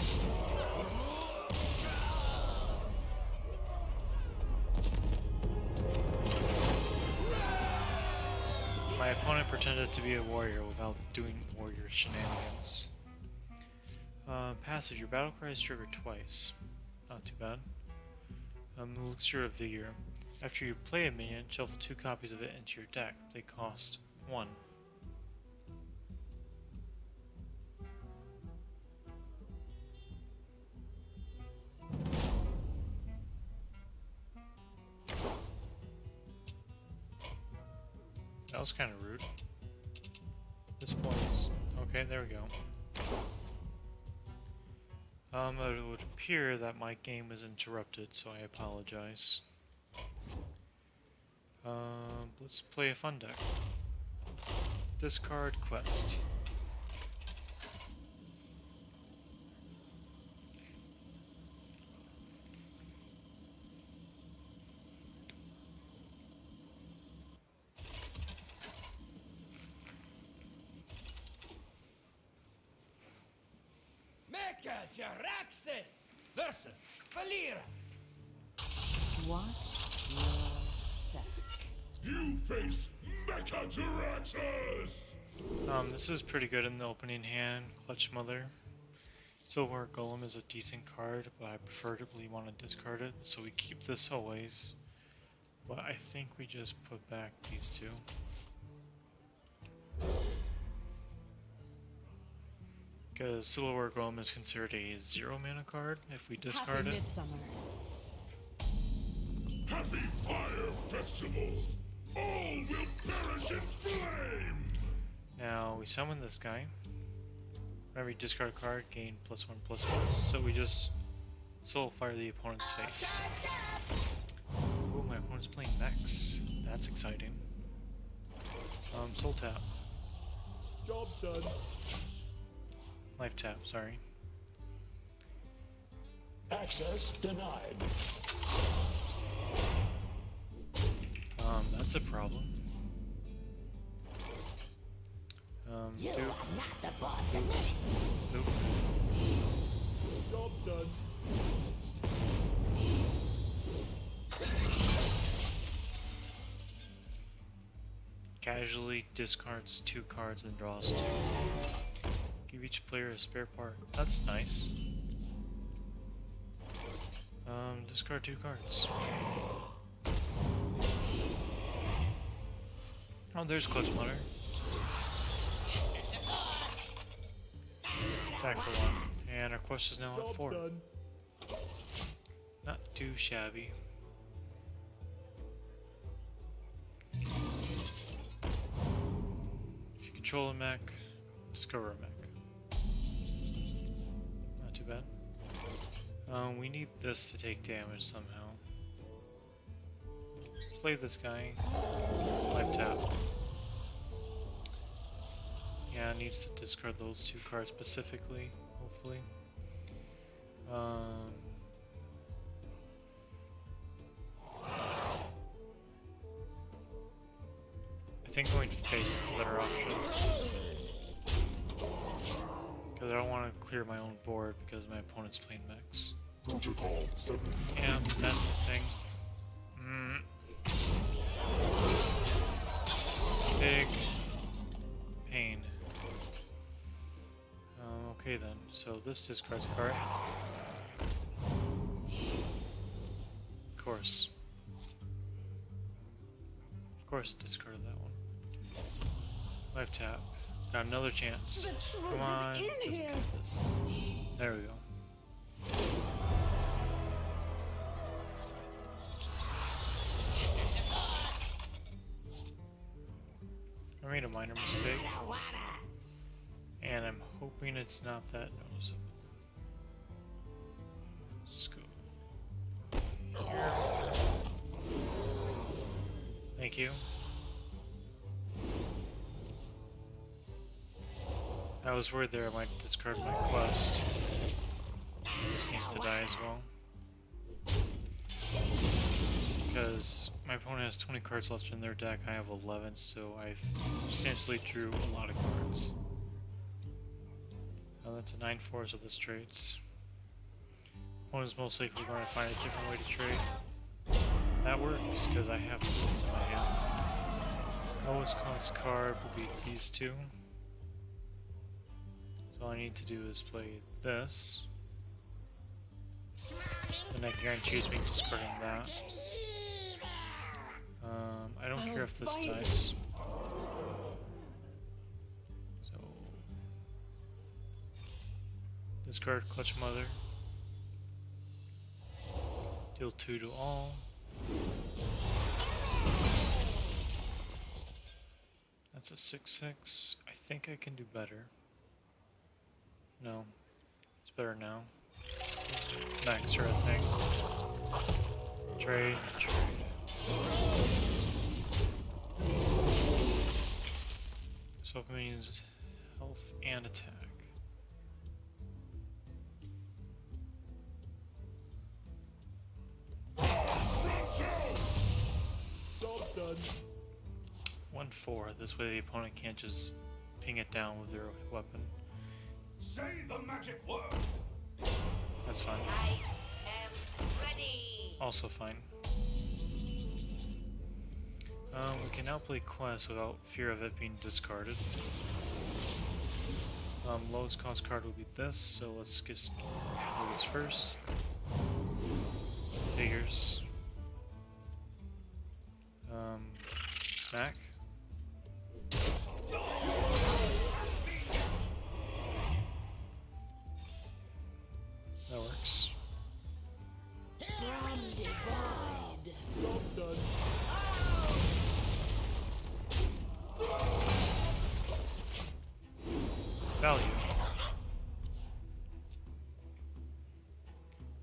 My opponent pretended to be a warrior without doing warrior shenanigans. Passive, your battle cry is triggered twice. Not too bad. Elixir of Vigor. After you play a minion, shuffle 2 copies of it into your deck. They cost 1. That was kind of rude. This one's... okay, there we go. It would appear that my game was interrupted, so I apologize. Let's play a fun deck. Discard Quest. Mecha Jaraxxus versus Valyra. Watch your step. You face Mecha Jaraxxus! This is pretty good in the opening hand. Clutch Mother. Silver Golem is a decent card, but I preferably want to discard it, so we keep this always. But I think we just put back these two. Because Silver Golem is considered a 0 mana card if we discard Happy it. Midsummer. Happy Fire Festival! All will perish in flame! Now we summon this guy. Whenever you discard a card, gain +1/+1. So we just soul fire the opponent's face. Ooh, my opponent's playing mechs. That's exciting. Soul tap. Job done. Life tap, sorry. Access denied. That's a problem. You Nope. are not the boss of me. Nope. Job's done. Casually discards 2 cards and draws 2. Give each player a spare part. That's nice. Discard 2 cards. Oh, there's Clutch Mother. Attack for 1. And our quest is now at Job 4. done. Not too shabby. If you control a mech, discover a mech. Not too bad. We need this to take damage somehow. Play this guy. Life tap. Yeah, it needs to discard those 2 cards specifically, hopefully. I think going face is the better option. Because I don't want to clear my own board because my opponent's playing mechs. Protocol 7. Yeah, that's the thing. Big pain. Okay then, so this discards a card. Of course. Of course it discarded that one. Life tap. Got another chance. Come on, let's get this. There we go. I made a minor mistake. And I'm hoping it's not that noticeable. Let's go. Thank you. I was worried there I might discard my quest. This needs to die as well. Because my opponent has 20 cards left in their deck, I have 11, so I've substantially drew a lot of cards. That's a 9/4 of this trades. Opponent's most likely going to find a different way to trade. That works, because I have this in my hand. Lowest cost card will be these 2. So all I need to do is play this. And that guarantees me discarding that. I don't care if this find it. dies. So discard Clutch Mother. Deal 2 to all. That's a 6/6. I think I can do better. No. It's better now. Nightgazer, I think. Trade. So it means health and attack. Job done. 1/4. This way the opponent can't just ping it down with their weapon. Say the magic word. That's fine. I am ready. Also fine. We can now play quests without fear of it being discarded. Lowest cost card will be this, so let's just handle this first. Figures. Smack. That works. From divide. Job done. Value.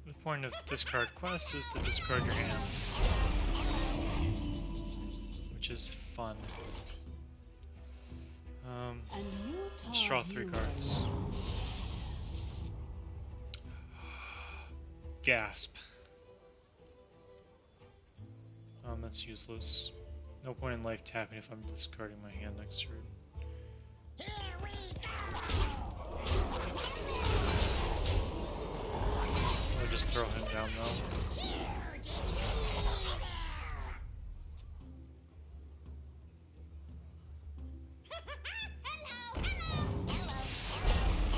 The point of discard quests is to discard your hand, which is fun. And you Let's draw 3 cards. Gasp. That's useless. No point in life tapping if I'm discarding my hand next turn. Or just throw him down though.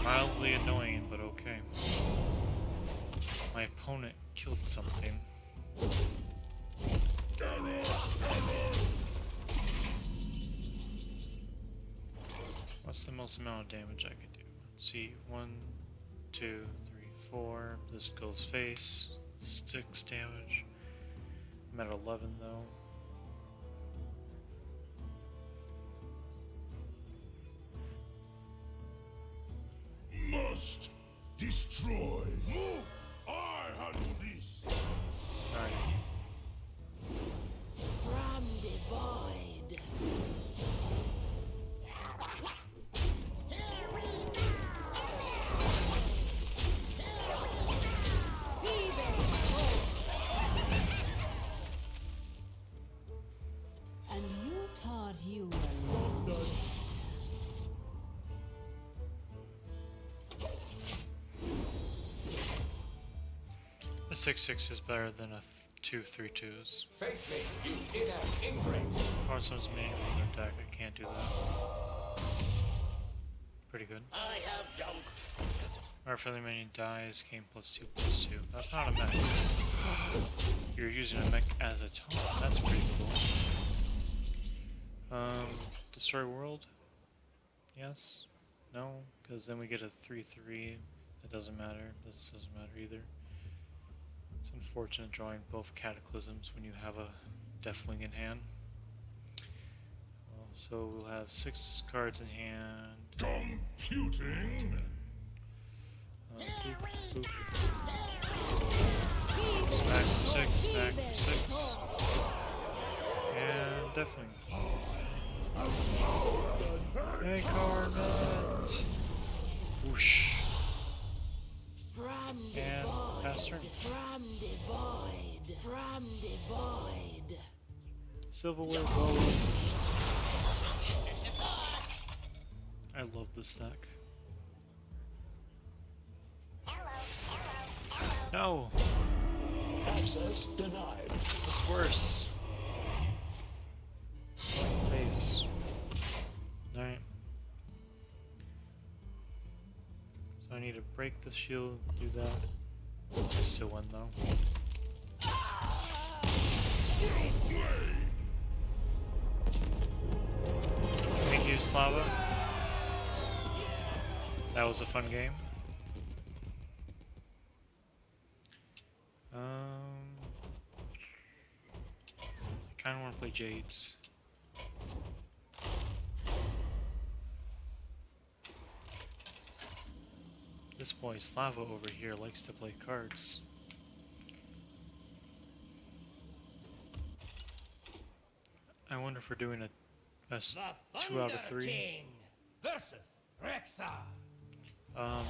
Mildly annoying, but okay. My opponent killed something. What's the most amount of damage I could do? Let's see, 1, 2, 3, 4. This goes face. 6 damage. I'm at 11 though. Must destroy. Move. I handle this. Alright. From divide. And you thought you were alone. A 6/6 is better than a 2 3/2s. Face me, you inept ingrate. Found someone's minion from their deck. I can't do that. Pretty good. I have junk. Our friendly minion dies. Game +2/+2. That's not a mech. You're using a mech as a taunt. That's pretty cool. Destroy world? Yes? No? Because then we get a 3/3. That doesn't matter. This doesn't matter either. It's unfortunate drawing both cataclysms when you have a Deathwing in hand. Well, so we'll have 6 cards in hand. Computing. Boop, boop. Smack for 6, smack for 6. And Deathwing. Hey, Carnot! Whoosh. From And divide. pass turn. From divide. From divide. Silverware Bow. I love this deck. No! Access denied. What's worse? Face. Alright. So I need to break the shield, do that. I still 1 though. Slava. That was a fun game. I kind of want to play Jades. This boy Slava over here likes to play cards. I wonder if we're doing a best 2 out of 3. King versus Rexar.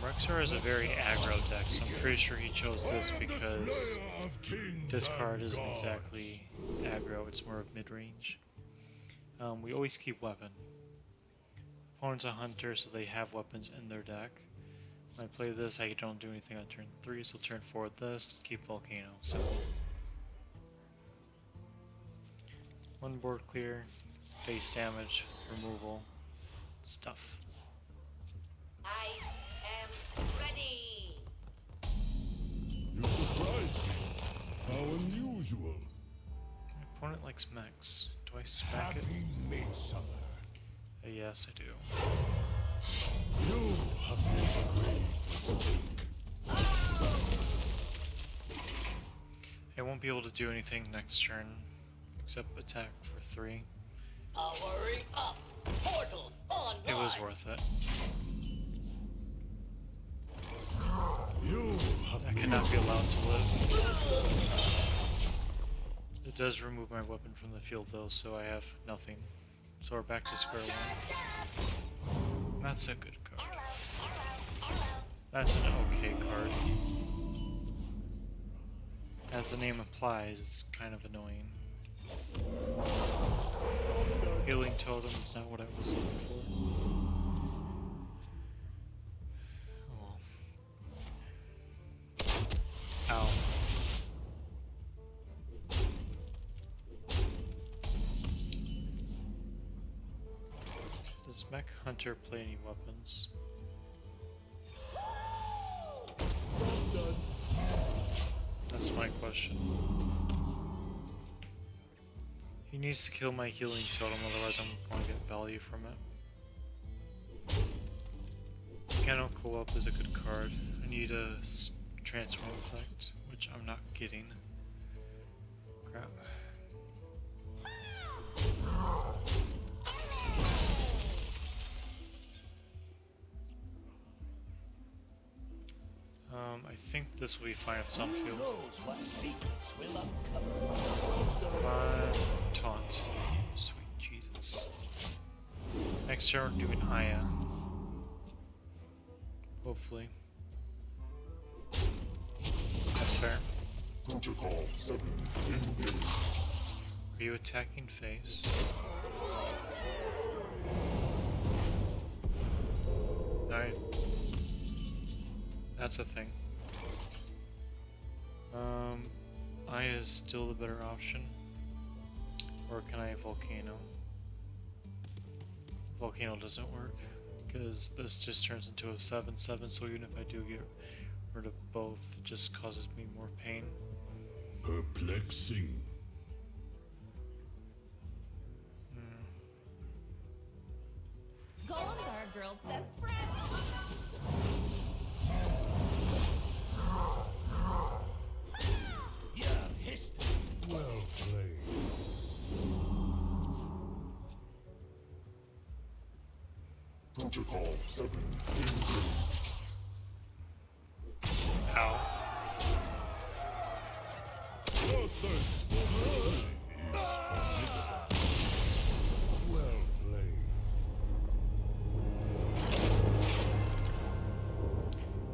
Rexar is a very aggro deck, so I'm pretty sure he chose this because this card isn't exactly aggro, it's more of mid-range. We always keep weapon. Opponent's a hunter, so they have weapons in their deck. When I play this, I don't do anything on turn 3, so turn 4 this, keep Volcano. So 1 board clear, face damage, removal, stuff. I am ready. You surprised me. How unusual. My opponent likes mechs. Do I smack it? Happy Midsummer. Yes, I do. You have made a great mistake. I won't be able to do anything next turn except attack for 3. Powering up. Portals online. It was worth it. You have I cannot be allowed to live. It does remove my weapon from the field though, so I have nothing. So we're back to square 1. That's a good card. That's an okay card. As the name implies, it's kind of annoying. Healing Totem is not what I was looking for. Oh. Ow. Does Mech Hunter play any weapons? That's my question. He needs to kill my healing totem, otherwise I'm going to get value from it. Cano Co-op is a good card. I need a transform effect, which I'm not getting. Crap. I think this will be fine with some field. What secrets will uncover? Taunt. Sweet Jesus. Next turn we're doing Aya. Hopefully. That's fair. Protocol 7 engaged. Are you attacking face? Alright. That's a thing. Aya is still the better option. Or can I Volcano? Volcano doesn't work, because this just turns into a 7/7, so even if I do get rid of both, it just causes me more pain. Perplexing. Golems are a girl's best friend. Your history. Well played. Protocol 7 engaged. Ow. Your thirst for blood is formidable. Well played.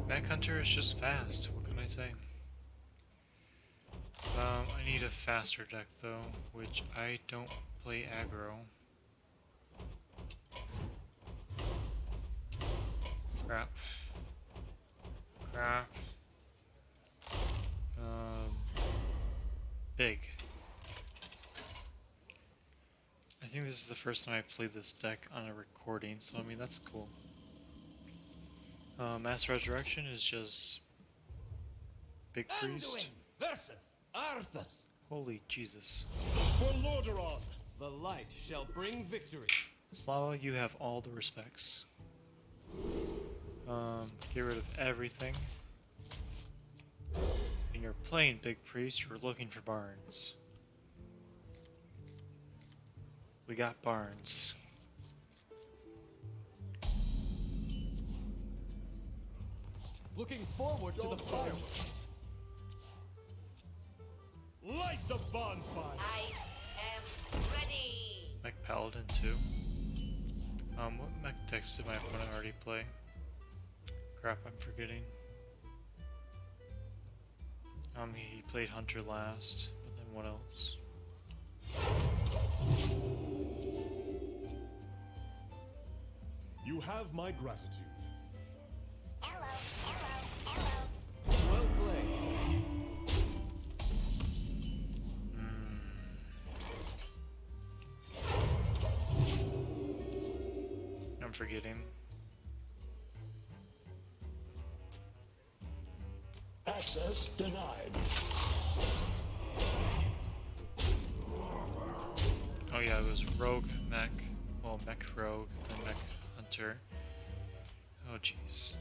Mech Hunter is just fast, what can I say? I need a faster deck though, which I don't play aggro. Crap. Crap. Big. I think this is the first time I played this deck on a recording, so I mean that's cool. Mass Resurrection is just Big Priest. Anduin versus Arthas. Holy Jesus. For Lordaeron, the light shall bring victory. Slava, you have all the respects. Get rid of everything. And you're playing Big Priest, you're looking for Barnes. We got Barnes. Looking forward to the fireworks. Light the bonfire. I am ready. Mech Paladin too. What mech decks did my opponent already play? Crap, I'm forgetting. He played Hunter last, but then what else? You have my gratitude. Hello, hello, hello. Well played. I'm forgetting. Access denied. Oh yeah, it was Rogue Mech. Well, Mech Rogue and Mech Hunter. Oh jeez.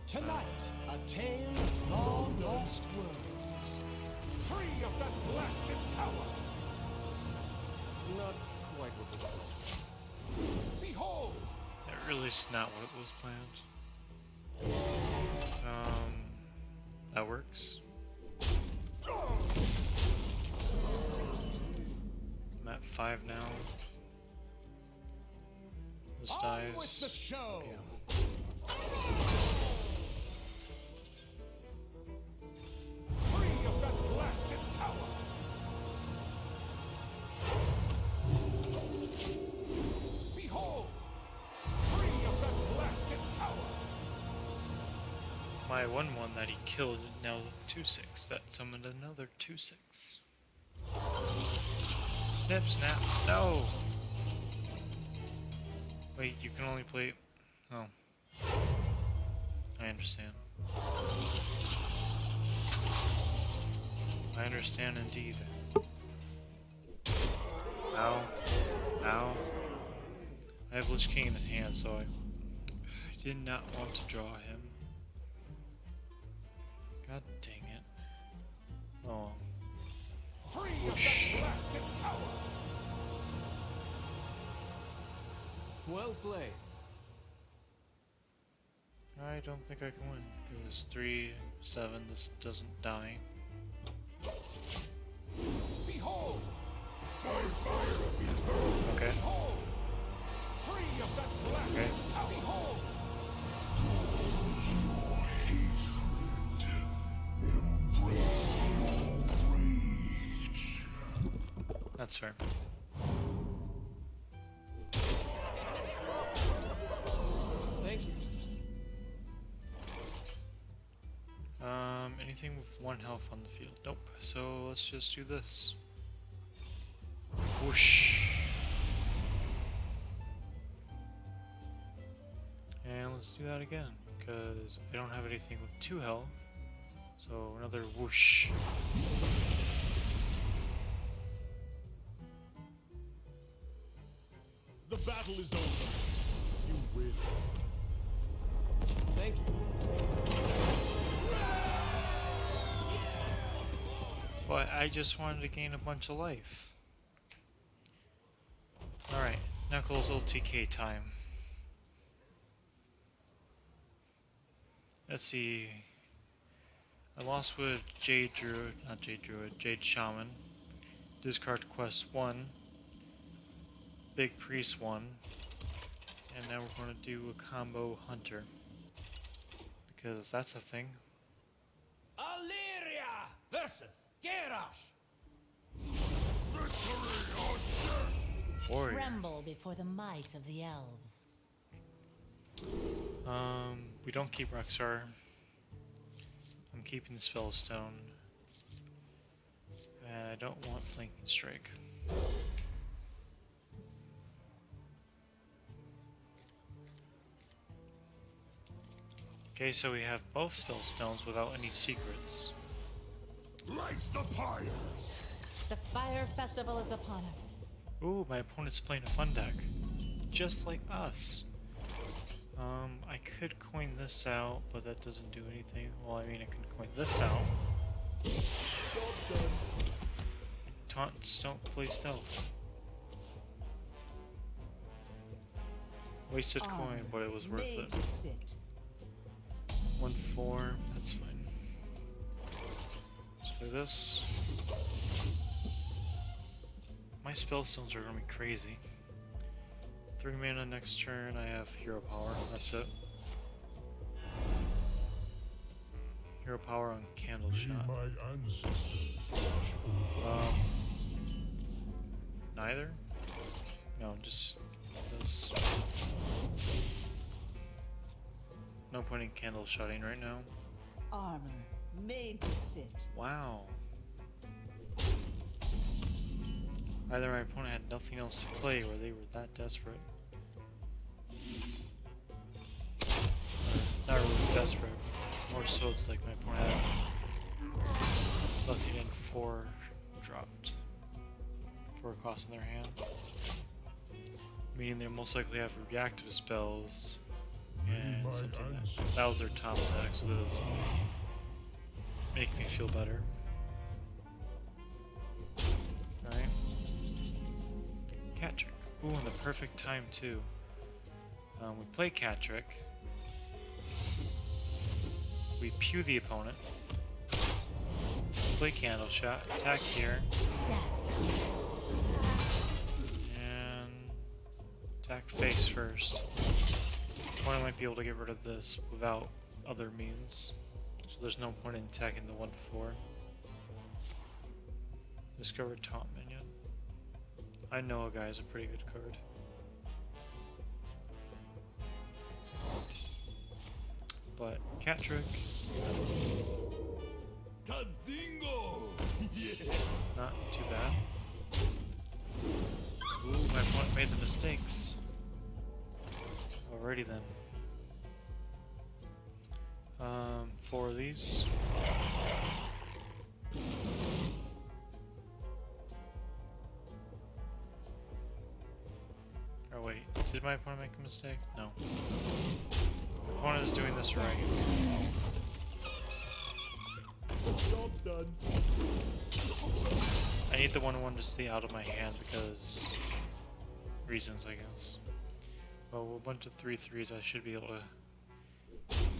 Tonight, a tale of long lost worlds. Free of that blasted tower. Not quite what was planned. Behold. That really is not what it was planned. That works. I'm at 5 now. This On with dies. the show. Yeah. Free of that blasted tower. Behold. Free of that blasted tower. My 1-1 that he killed now 2-6. That summoned another 2-6. Snip, snap. No! Wait, you can only play... Oh. I understand. I understand indeed. Ow. Ow. I have Lich King in hand, so I did not want to draw him. God dang it. Oh. Free of that blasted tower. Well played. I don't think I can win. It was 3-7. This doesn't die. Behold. Okay. Behold. Free of that blasted Okay. tower. Behold. That's fair. Thank you. Anything with 1 health on the field? Nope. So let's just do this. Whoosh. And let's do that again, because I don't have anything with 2 health. So another whoosh. The battle is over. You win. Thank you. But I just wanted to gain a bunch of life. Alright, Knuckles OTK time. Let's see. I lost with Jade Shaman. Discard Quest 1. Big Priest 1. And now we're going to do a combo Hunter. Because that's a thing. Illyria versus Garrosh. Warrior. Tremble before the might of the elves. We don't keep Rexar. I'm keeping the Spellstone. And I don't want Flanking Strike. Okay, so we have both Spellstones without any secrets. Light the pyre. The fire festival is upon us. Ooh, my opponent's playing a fun deck. Just like us. I could coin this out, but that doesn't do anything. Well, I mean, I can coin this out. Taunts don't play stealth. Wasted coin, but it was worth it. 1-4, that's fine. Let's play this. My spell stones are gonna be crazy. 3 mana next turn, I have hero power, that's it. Hero power on candle shot. Neither? No, just this. No point in candle shotting right now. Armor made to fit. Wow. Either my opponent had nothing else to play or they were that desperate. Not really desperate. More so it's like my opponent had nothing in 4 dropped. 4 costs in their hand. Meaning they most likely have reactive spells and something that was their top attack, so this doesn't make me feel better. Alright. Cat trick. Ooh, and the perfect time too. We play cat trick. We pew the opponent. Play candle shot. Attack here. And attack face first. Opponent might be able to get rid of this without other means. So there's no point in attacking the 1-4. Discover taunt minion. I know a guy is a pretty good card. But cat trick. Not too bad. Ooh, my opponent made the mistakes. Alrighty then. 4 of these. Oh wait, did my opponent make a mistake? No. My opponent is doing this right. Job done. I need the 1-1 to stay out of my hand because reasons, I guess. Well, with a bunch of 3/3s, I should be able to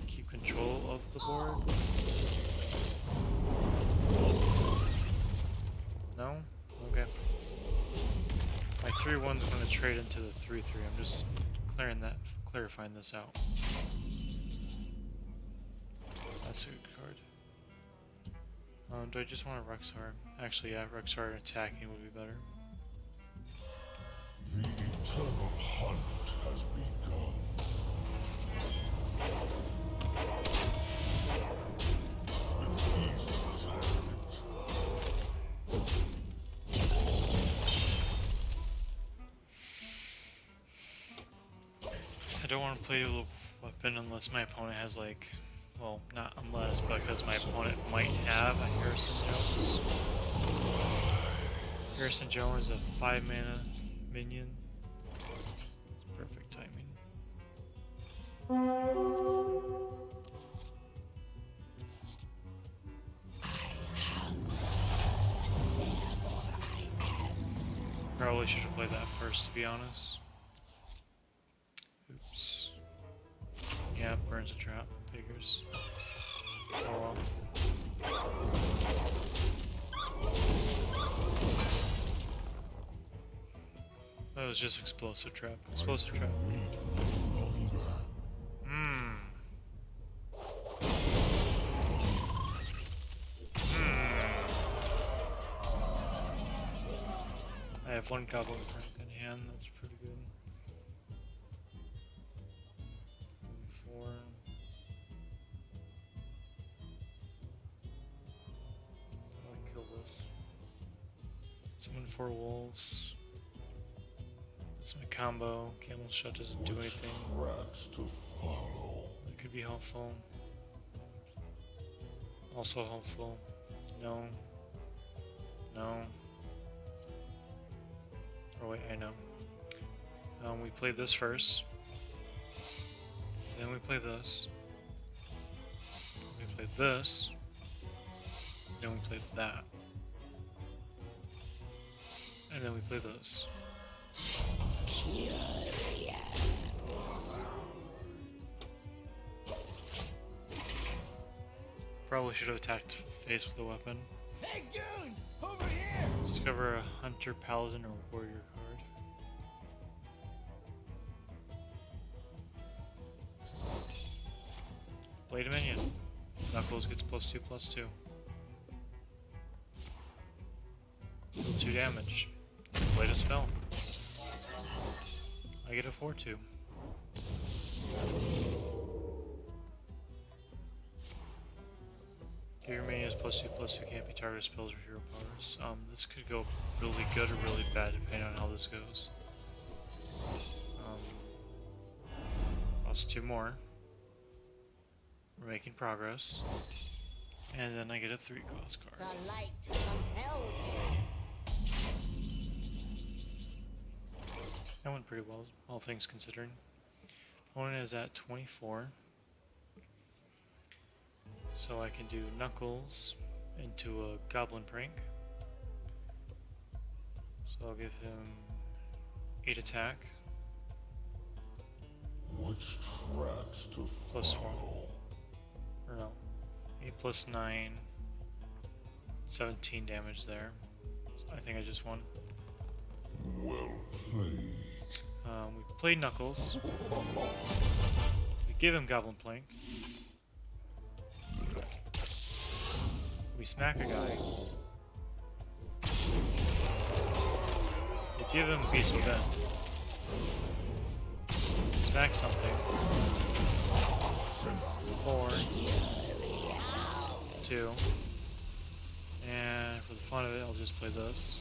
keep control of the board. No? Okay. My 3-1's going to trade into the 3/3. I'm just clarifying this out. That's a good card. Do I just want a Rexar? Actually, yeah, Rexar attacking would be better. The eternal hunt has begun. I don't want to play the weapon unless my opponent has like, well, not unless, but because my opponent might have a Harrison Jones. Harrison Jones is a 5 mana minion. It's perfect timing. Probably should have played that first, to be honest. Oops. Yeah, burns a trap. Figures. Oh well. That was just explosive trap. Explosive trap. I have 1 Goblin Crank in hand, that's pretty good. 4. I'll kill this. Summon 4 wolves. That's my combo. Camel Shot doesn't do anything. Rats to follow. That could be helpful. Also helpful. No. No. Oh wait, I know. We play this first. Then we play this. We play this. Then we play that. And then we play this. Probably should have attacked face with a weapon. Hey, goons! Over here! Discover a hunter, paladin, or warrior card. Blade minion. Knuckles gets +2/+2. Deal 2 damage. Blade a spell. I get a 4/2. Give your minions +2/+2, can't be targeted spells or hero powers. This could go really good or really bad depending on how this goes. Lost 2 more. We're making progress. And then I get a 3-cost card. The light compels you. That went pretty well, all things considering. Opponent is at 24. So I can do Knuckles into a Goblin Prank. So I'll give him 8 attack. Which tracks to +1. follow? Or no. 8 + 9. 17 damage there. I think I just won. Well played. We play Knuckles. We give him Goblin Plank. We smack a guy. We give him Beast Within. Smack something. 4. 2. And for the fun of it, I'll just play this.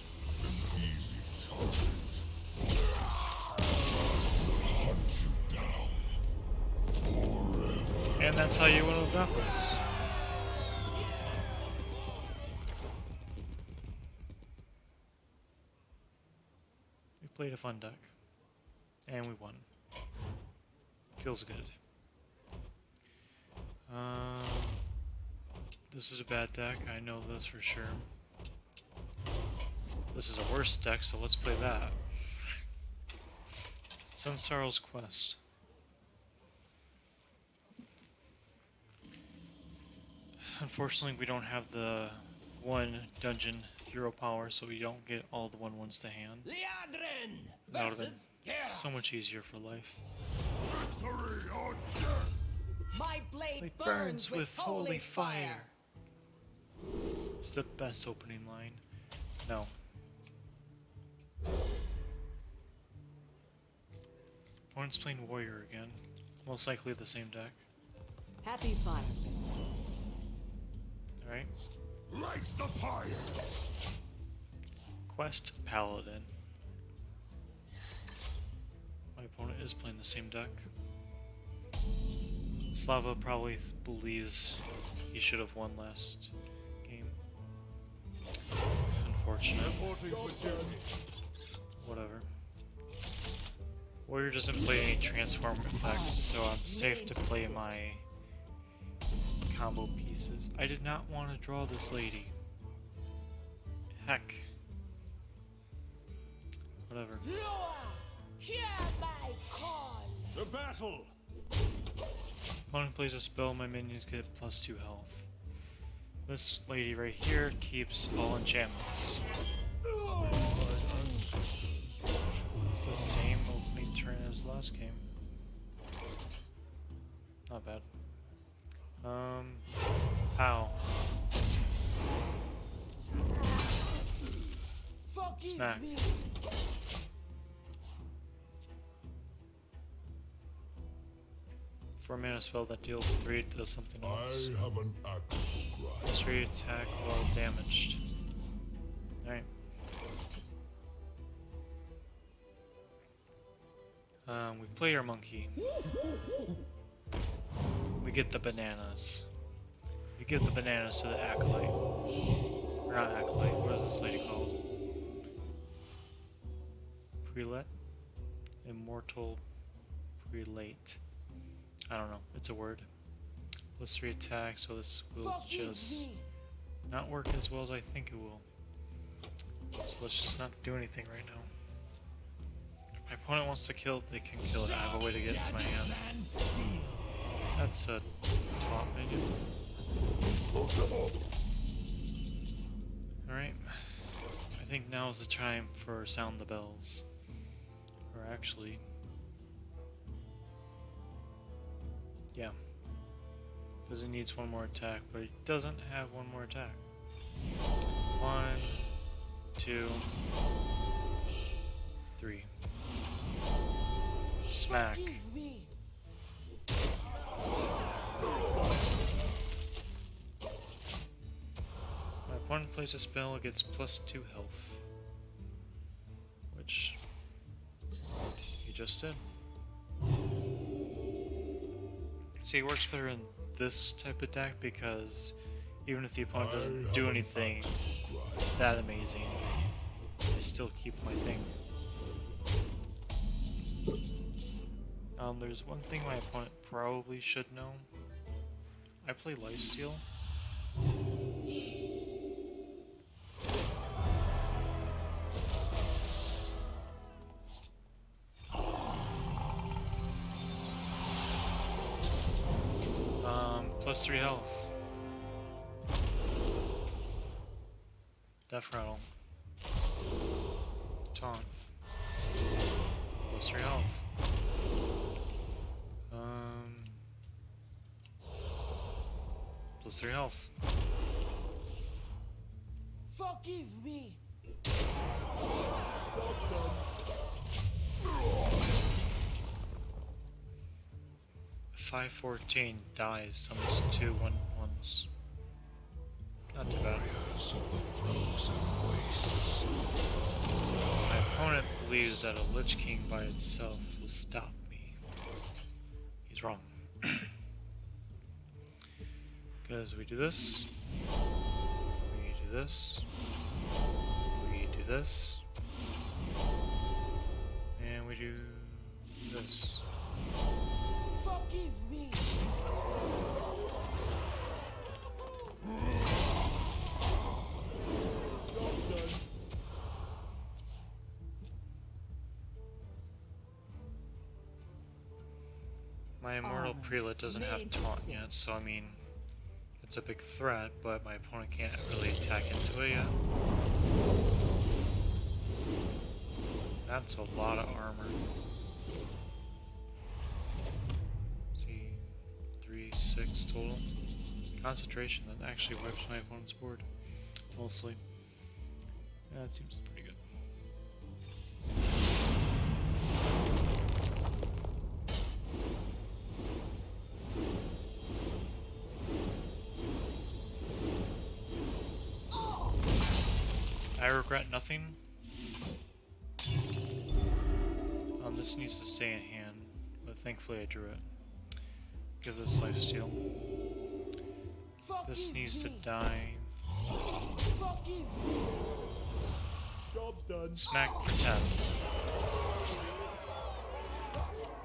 And that's how you win with Knuckles. We played a fun deck. And we won. Feels good. This is a bad deck, I know this for sure. This is a worse deck, so let's play that. Sunsorrow's Quest. Unfortunately, we don't have the 1 dungeon hero power, so we don't get all the 1/1s to hand. Liadrin That would have versus been Gera. so much easier for life. Victory or death! My blade It burns with holy fire. It's the best opening line. No. Opponent's playing Warrior again. Most likely the same deck. Happy Fire Festival. Alright. Lights the fire! Quest Paladin. My opponent is playing the same deck. Slava probably believes he should have won last game. Unfortunate. Whatever. Warrior doesn't play any transform effects, so I'm safe to play my combo pieces. I did not want to draw this lady. Heck. Whatever. Hear my call. The battle! Opponent plays a spell, my minions get +2 health. This lady right here keeps all enchantments. It's the same opening turn as last game. Not bad. Ow. Smack. For a mana spell that deals 3, it does something else. I have an axe to grind. 3 attack while damaged. Alright. We play our monkey. We get the bananas. We give the bananas to the acolyte. Or not acolyte, what is this lady called? Prelate. Immortal Prelate. I don't know. It's a word. Plus 3 attack, so this will just not work as well as I think it will. So let's just not do anything right now. If my opponent wants to kill it, they can kill it. I have a way to get it into my hand. That's a taunt minion. Alright. I think now is the time for Sound the Bells. Or actually... yeah. Because it needs one more attack, but it doesn't have one more attack. 1, 2, 3. Smack. My opponent plays a spell, it gets plus 2 health. Which he just did. See, it works better in this type of deck because even if the opponent doesn't do anything that amazing, I still keep my thing. There's one thing my opponent probably should know. I play lifesteal. Plus 3 health. Death rattle. Taunt. Plus 3 health. Plus 3 health. Forgive me. 514 dies, summons 2 1/1s. Not too bad. My opponent believes that a Lich King by itself will stop me. He's wrong. Because we do this, we do this, we do this, and we do this. Forgive me. My Immortal Prelate doesn't have taunt yet, so I mean, it's a big threat, but my opponent can't really attack into it yet. That's a lot of armor. See, 3, 6 total. Concentration, that actually wipes my opponent's board. Mostly. Yeah, that seems pretty good. I regret nothing. This needs to stay in hand, but thankfully I drew it. Give this lifesteal. This needs to die. Job's done. Smack for 10.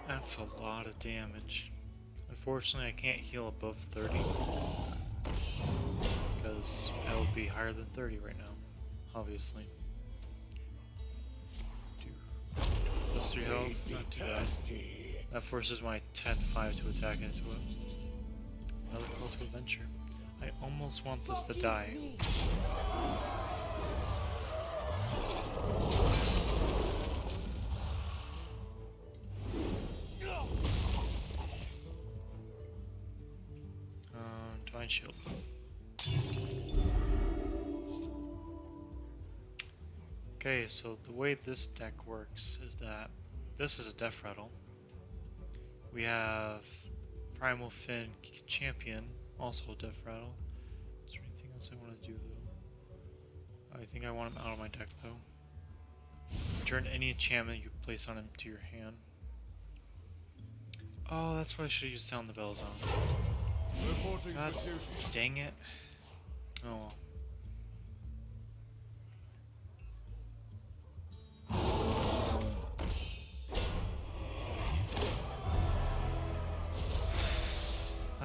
That's a lot of damage. Unfortunately, I can't heal above 30. Because I would be higher than 30 right now, obviously. Plus 3 health, not too bad. That forces my 10-5 to attack into it. Another call to adventure. I almost want this to die. Divine Shield. Okay, so the way this deck works is that this is a Death Rattle. We have Primal Fin Champion, also a Death Rattle. Is there anything else I want to do though? I think I want him out of my deck though. Turn any enchantment you place on him to your hand. Oh, that's what I should have used Sound the Bells on. God dang it. Oh well.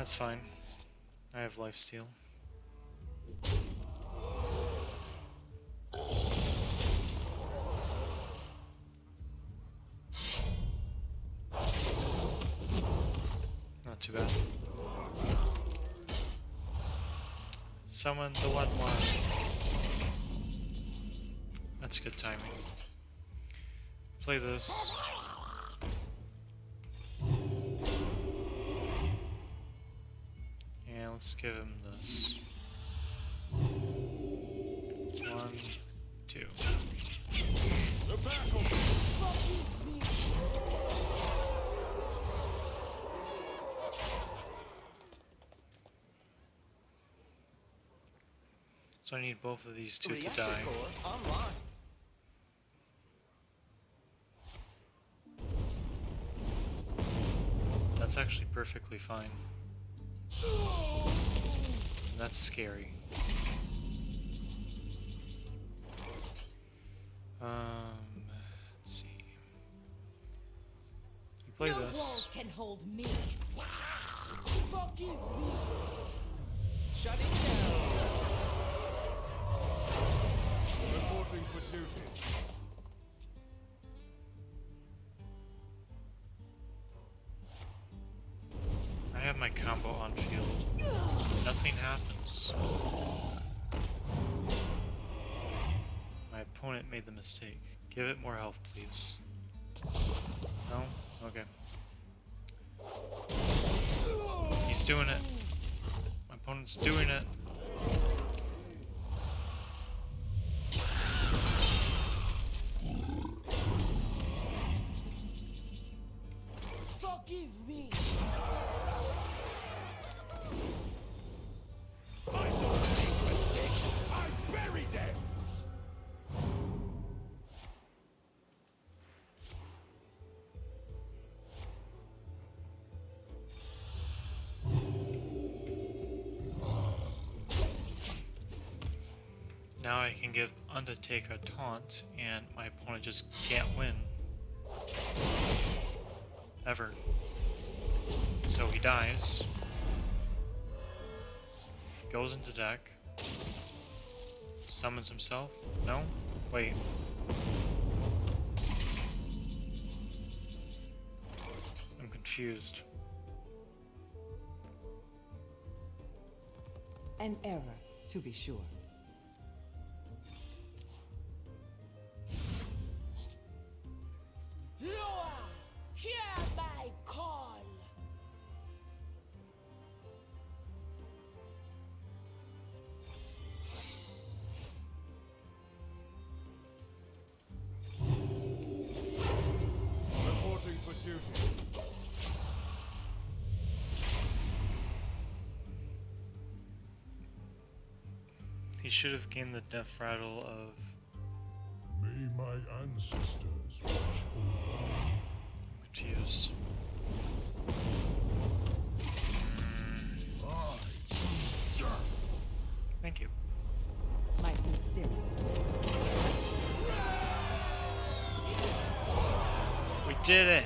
That's fine. I have lifesteal. Not too bad. Summon the one ones. That's good timing. Play this. And let's give him this. 1, 2. The battle! So I need both of these two to die. That's actually perfectly fine. That's scary. Let's see. You play No this. walls can hold me. Forgive me. Shut it down. Reporting for duty. I have my combo on field. Nothing happens. My opponent made the mistake. Give it more health, please. No? Okay. He's doing it. My opponent's doing it. Forgive me. I buried them! Now I can give Undertaker a taunt, and my opponent just can't win. Ever. So he dies. Goes into deck. Summons himself. No? Wait. I'm confused. An error, to be sure. Loa, hear my call. Reporting for duty. He should have gained the death rattle of... May my ancestors watch over me. I'm confused. I choose death. Thank you. My sincerest. We did it!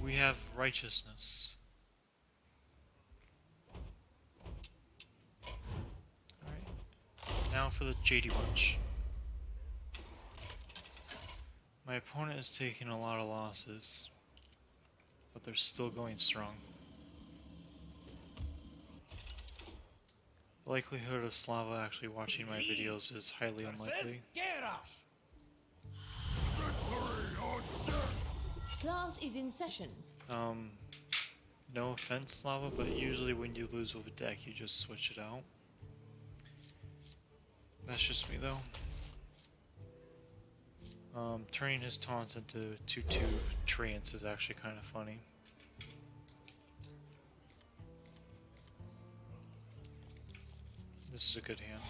We have righteousness. Alright. Now for the JD Bunch. My opponent is taking a lot of losses, but they're still going strong. The likelihood of Slava actually watching my videos is highly unlikely. Victory or death. Class is in session. No offense, Slava, but usually when you lose with a deck, you just switch it out. That's just me, though. Turning his taunts into 2/2 treants is actually kind of funny. This is a good hand.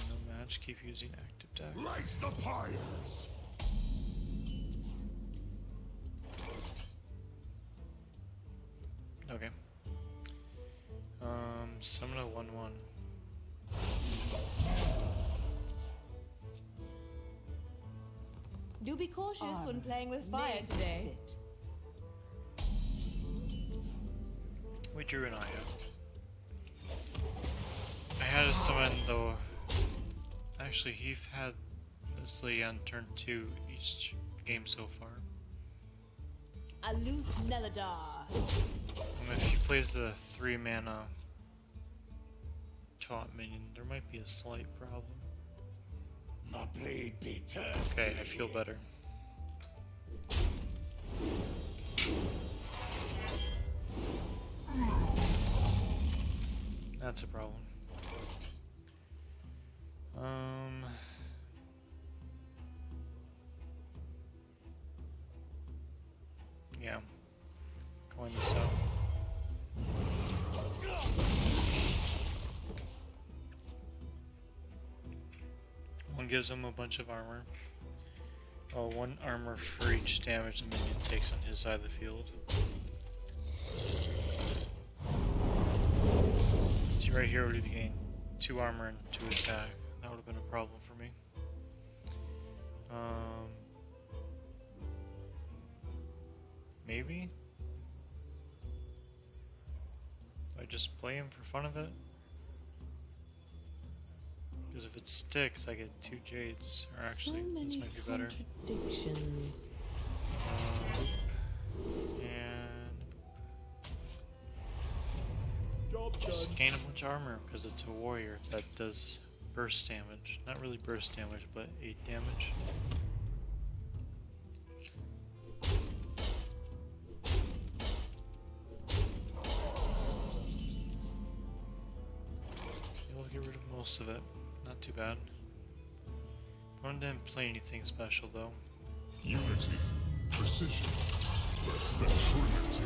No match, keep using active deck. Light the pyres. Okay. Summon a 1/1. Do be cautious when playing with fire today. drew an Aya. I had a summon though. Actually, he's had this lady on turn 2 each game so far. Aloof Neladar. If he plays the 3 mana taunt minion, there might be a slight problem. My blade be thirsty. Okay, I feel better. That's a problem. Yeah. Going this out. One gives him a bunch of armor. Oh, 1 armor for each damage the minion takes on his side of the field. See, right here would have gained 2 armor and 2 attack. That would have been a problem for me. Maybe? Do I just play him for fun of it? Because if it sticks, I get 2 jades. Or actually, so many this might be better. contradictions. And Job done. just gain a bunch of armor because it's a warrior that does burst damage. Not really burst damage, but 8 damage. We'll get rid of most of it. Not too bad. Opponent didn't play anything special though. Unity, precision, perfectionity.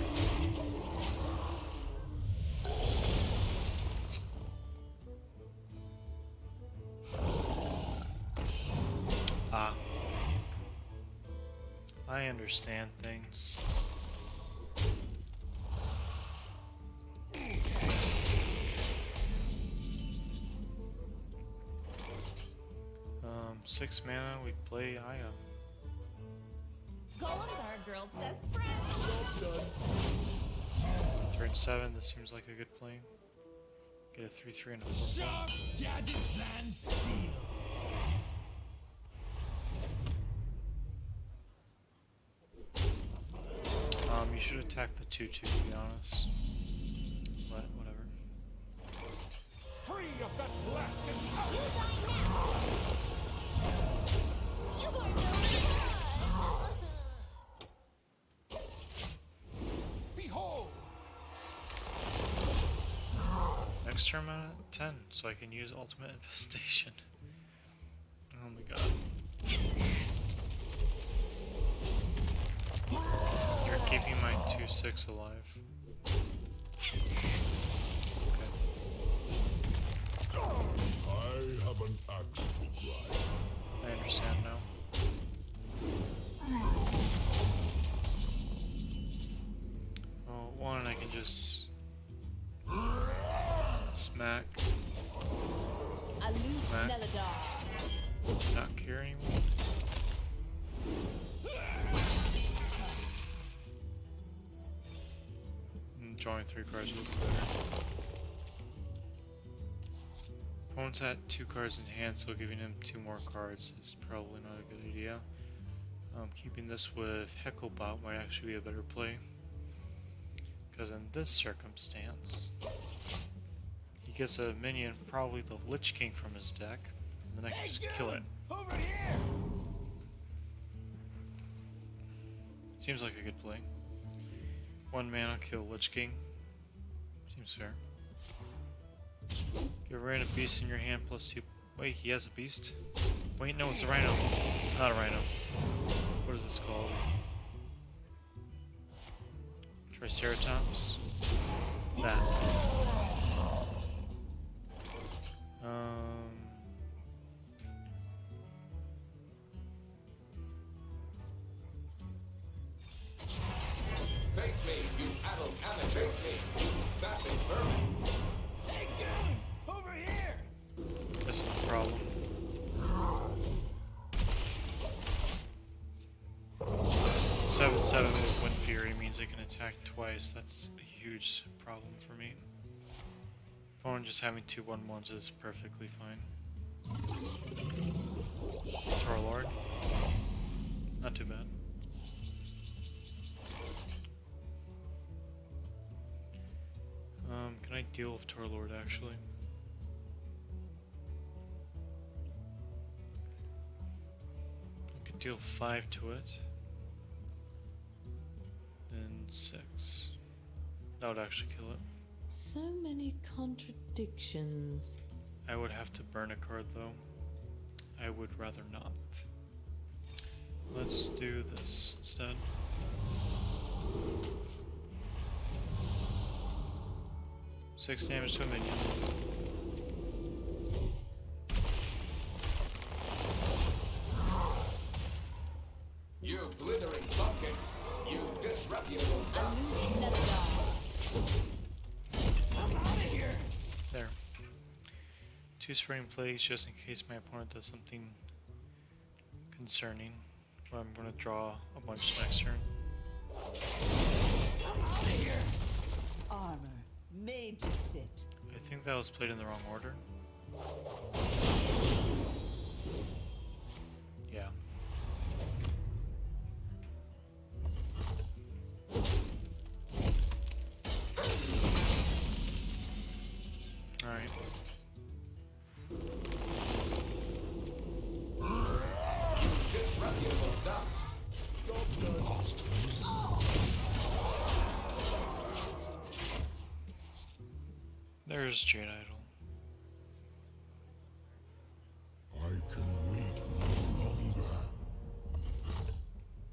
Ah. I understand things. 6 mana, we play Aya. Gold is our girl's best friend. Job done. Turn 7, this seems like a good play. Get a 3/3 and a 4/4. Sharp gadgets and steel. You should attack the 2/2 to be honest. But whatever. Free of that blasted You tower. die now. You are no Behold. Next turn I'm at 10, so I can use Ultimate Infestation. Oh my god. You're keeping my 2/6 alive. Okay. I have an axe to grind. I understand now. Well, 1, I can just smack, Aloof Mac. Neladar. not care anymore. Drawing 3 cards would be better. Opponent's at 2 cards in hand, so giving him 2 more cards is probably not a good idea. Keeping this with Hecklebot might actually be a better play. Because in this circumstance, he gets a minion, probably the Lich King from his deck, and then I can just kill it. Over here. Seems like a good play. 1 mana, kill Lich King. Seems fair. Get a random beast in your hand plus 2. Wait, he has a beast? Wait, no, it's a rhino. Not a rhino. What is this called? Triceratops? That. Face me, you adult cannon. Face me, you fattening vermin. Hey, goons! Over here! This is the problem. 7/7 with Wind Fury means I can attack twice. That's a huge problem for me. Opponent just having 2/1/1s is perfectly fine. Tor Lord. Not too bad. Can I deal with Tor Lord actually? I could deal 5 to it. Then 6. That would actually kill it. So many contradictions. I would have to burn a card though. I would rather not. Let's do this instead. Six damage to a minion. You blithering bumpkin! You disreputable dunce! There. 2 Spring Plagues just in case my opponent does something concerning. Or I'm going to draw a bunch next turn. Armor made to fit. I think that was played in the wrong order. Yeah. Alright. Disreputable dunce! There's Jade Idol. I can wait no longer.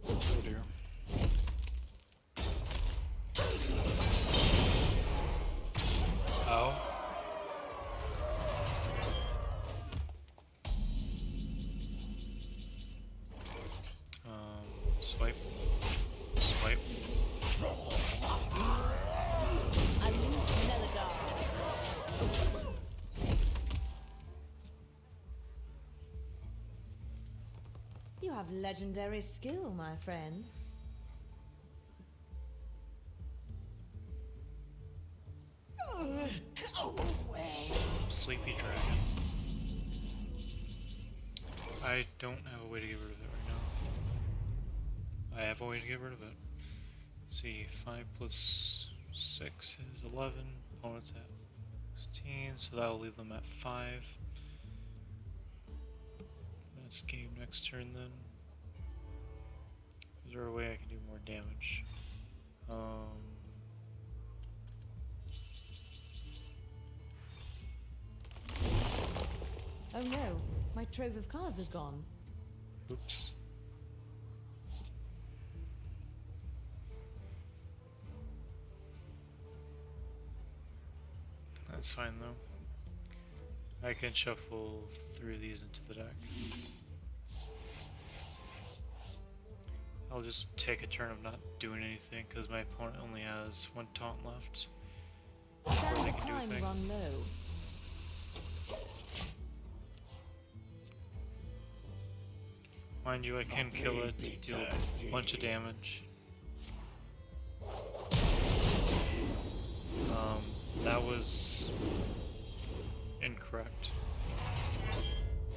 Oh dear. Oh. Swipe. Swipe. You have legendary skill, my friend. Go away. Sleepy Dragon. I don't have a way to get rid of it right now. I have a way to get rid of it. Let's see, 5 plus 6 is 11. Opponent's at 16, so that will leave them at 5. That's game next turn then. Is there a way I can do more damage? Oh no, my trove of cards is gone. Oops. That's fine though. I can shuffle 3 of these into the deck. I'll just take a turn of not doing anything because my opponent only has 1 taunt left. Before they can do a Time thing. run low. Mind you, I can kill it to deal a bunch of damage. That was incorrect.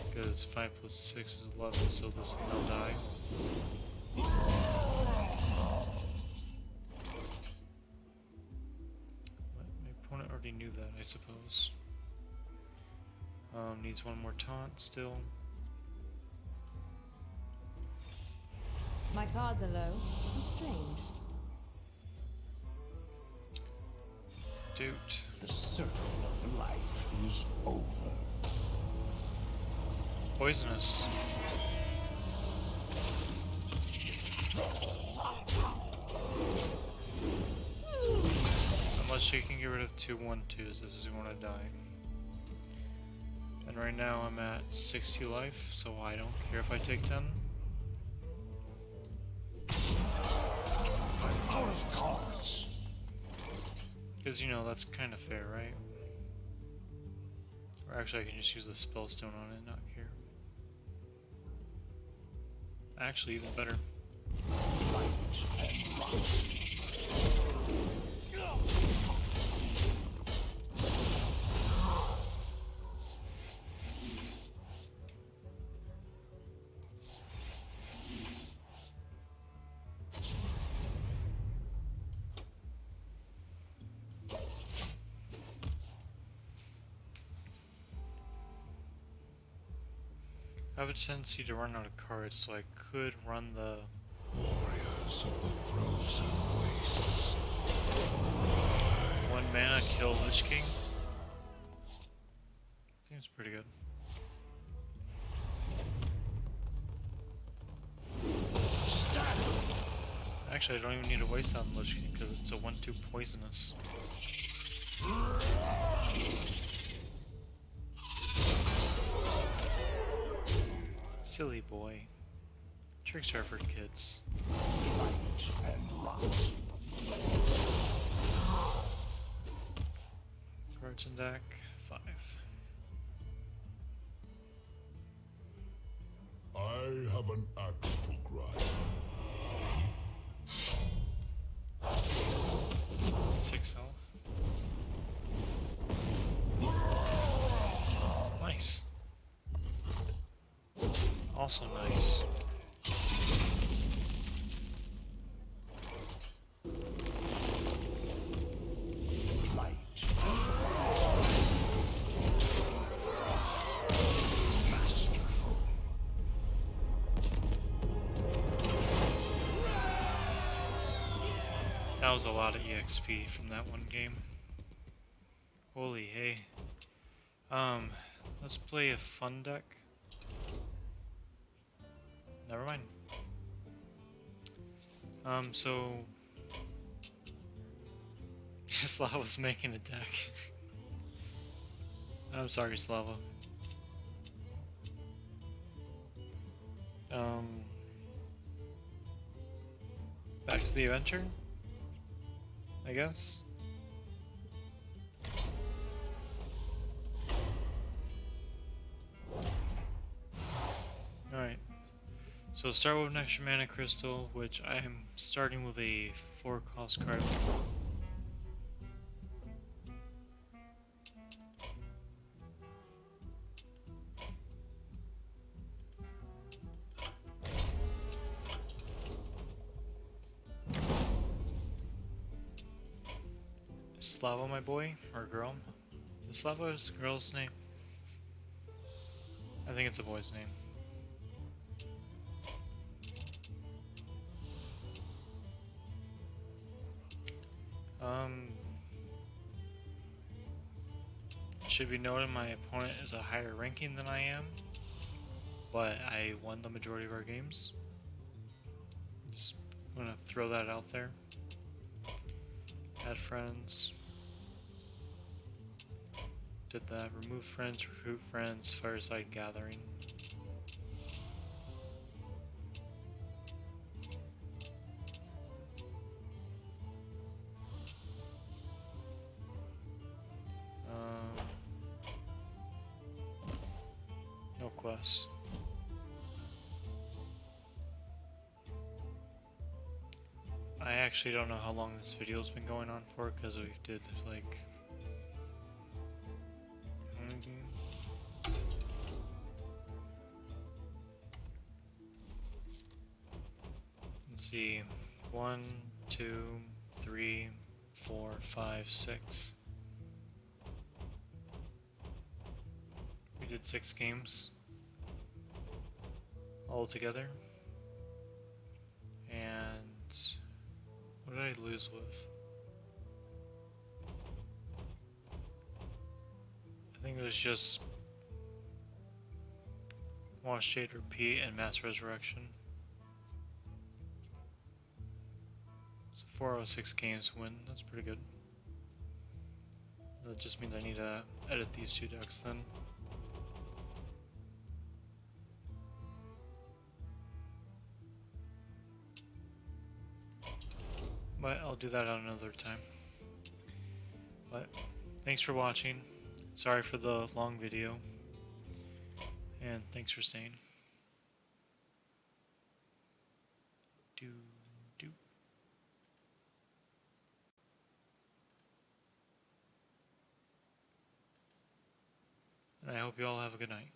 Because 5 plus 6 is 11, so this will now die. My opponent already knew that, I suppose. Needs 1 more taunt still. My cards are low. How strange. Doot. The circle of life is over. Poisonous. Unless you can get rid of 2 1/2s, this is going to die. And right now I'm at 60 life, so I don't care if I take 10. I'm out of cards. Because, you know, that's kind of fair, right? Or actually, I can just use a spellstone on it and not care. Actually, even better. I have a tendency to run out of cards, so I could run the Warriors of the frozen wastes. 1 mana kill Lich King. Seems pretty good. Actually, I don't even need to waste on Lich King because it's a 1/2 poisonous. Silly boy. Tricks are for kids. Cards in deck, 5. I have an axe to grind. 6 health. Nice. Also nice. That was a lot of EXP from that one game. Holy hey. Let's play a fun deck. Never mind. So Slava's making a deck. I'm sorry, Slava. Back to the adventure, I guess. Alright. So start with an extra mana crystal, which I am starting with a 4-cost card. Slava, my boy, or girl? Is Slava a girl's name? I think it's a boy's name. Should be noted my opponent is a higher ranking than I am, but I won the majority of our games. Just gonna throw that out there. Add friends. Did that. Remove friends, recruit friends, fireside gathering. No quests. I actually don't know how long this video's been going on for because we did like let's see, 1, 2, 3, 4, 5, 6. We did 6 games all together. And what did I lose with? I think it was just Wash, Shade, Repeat, and Mass Resurrection. So 4 out of 6 games win. That's pretty good. That just means I need to edit these 2 decks then. But I'll do that on another time. But thanks for watching. Sorry for the long video. And thanks for staying. do, do. And I hope you all have a good night.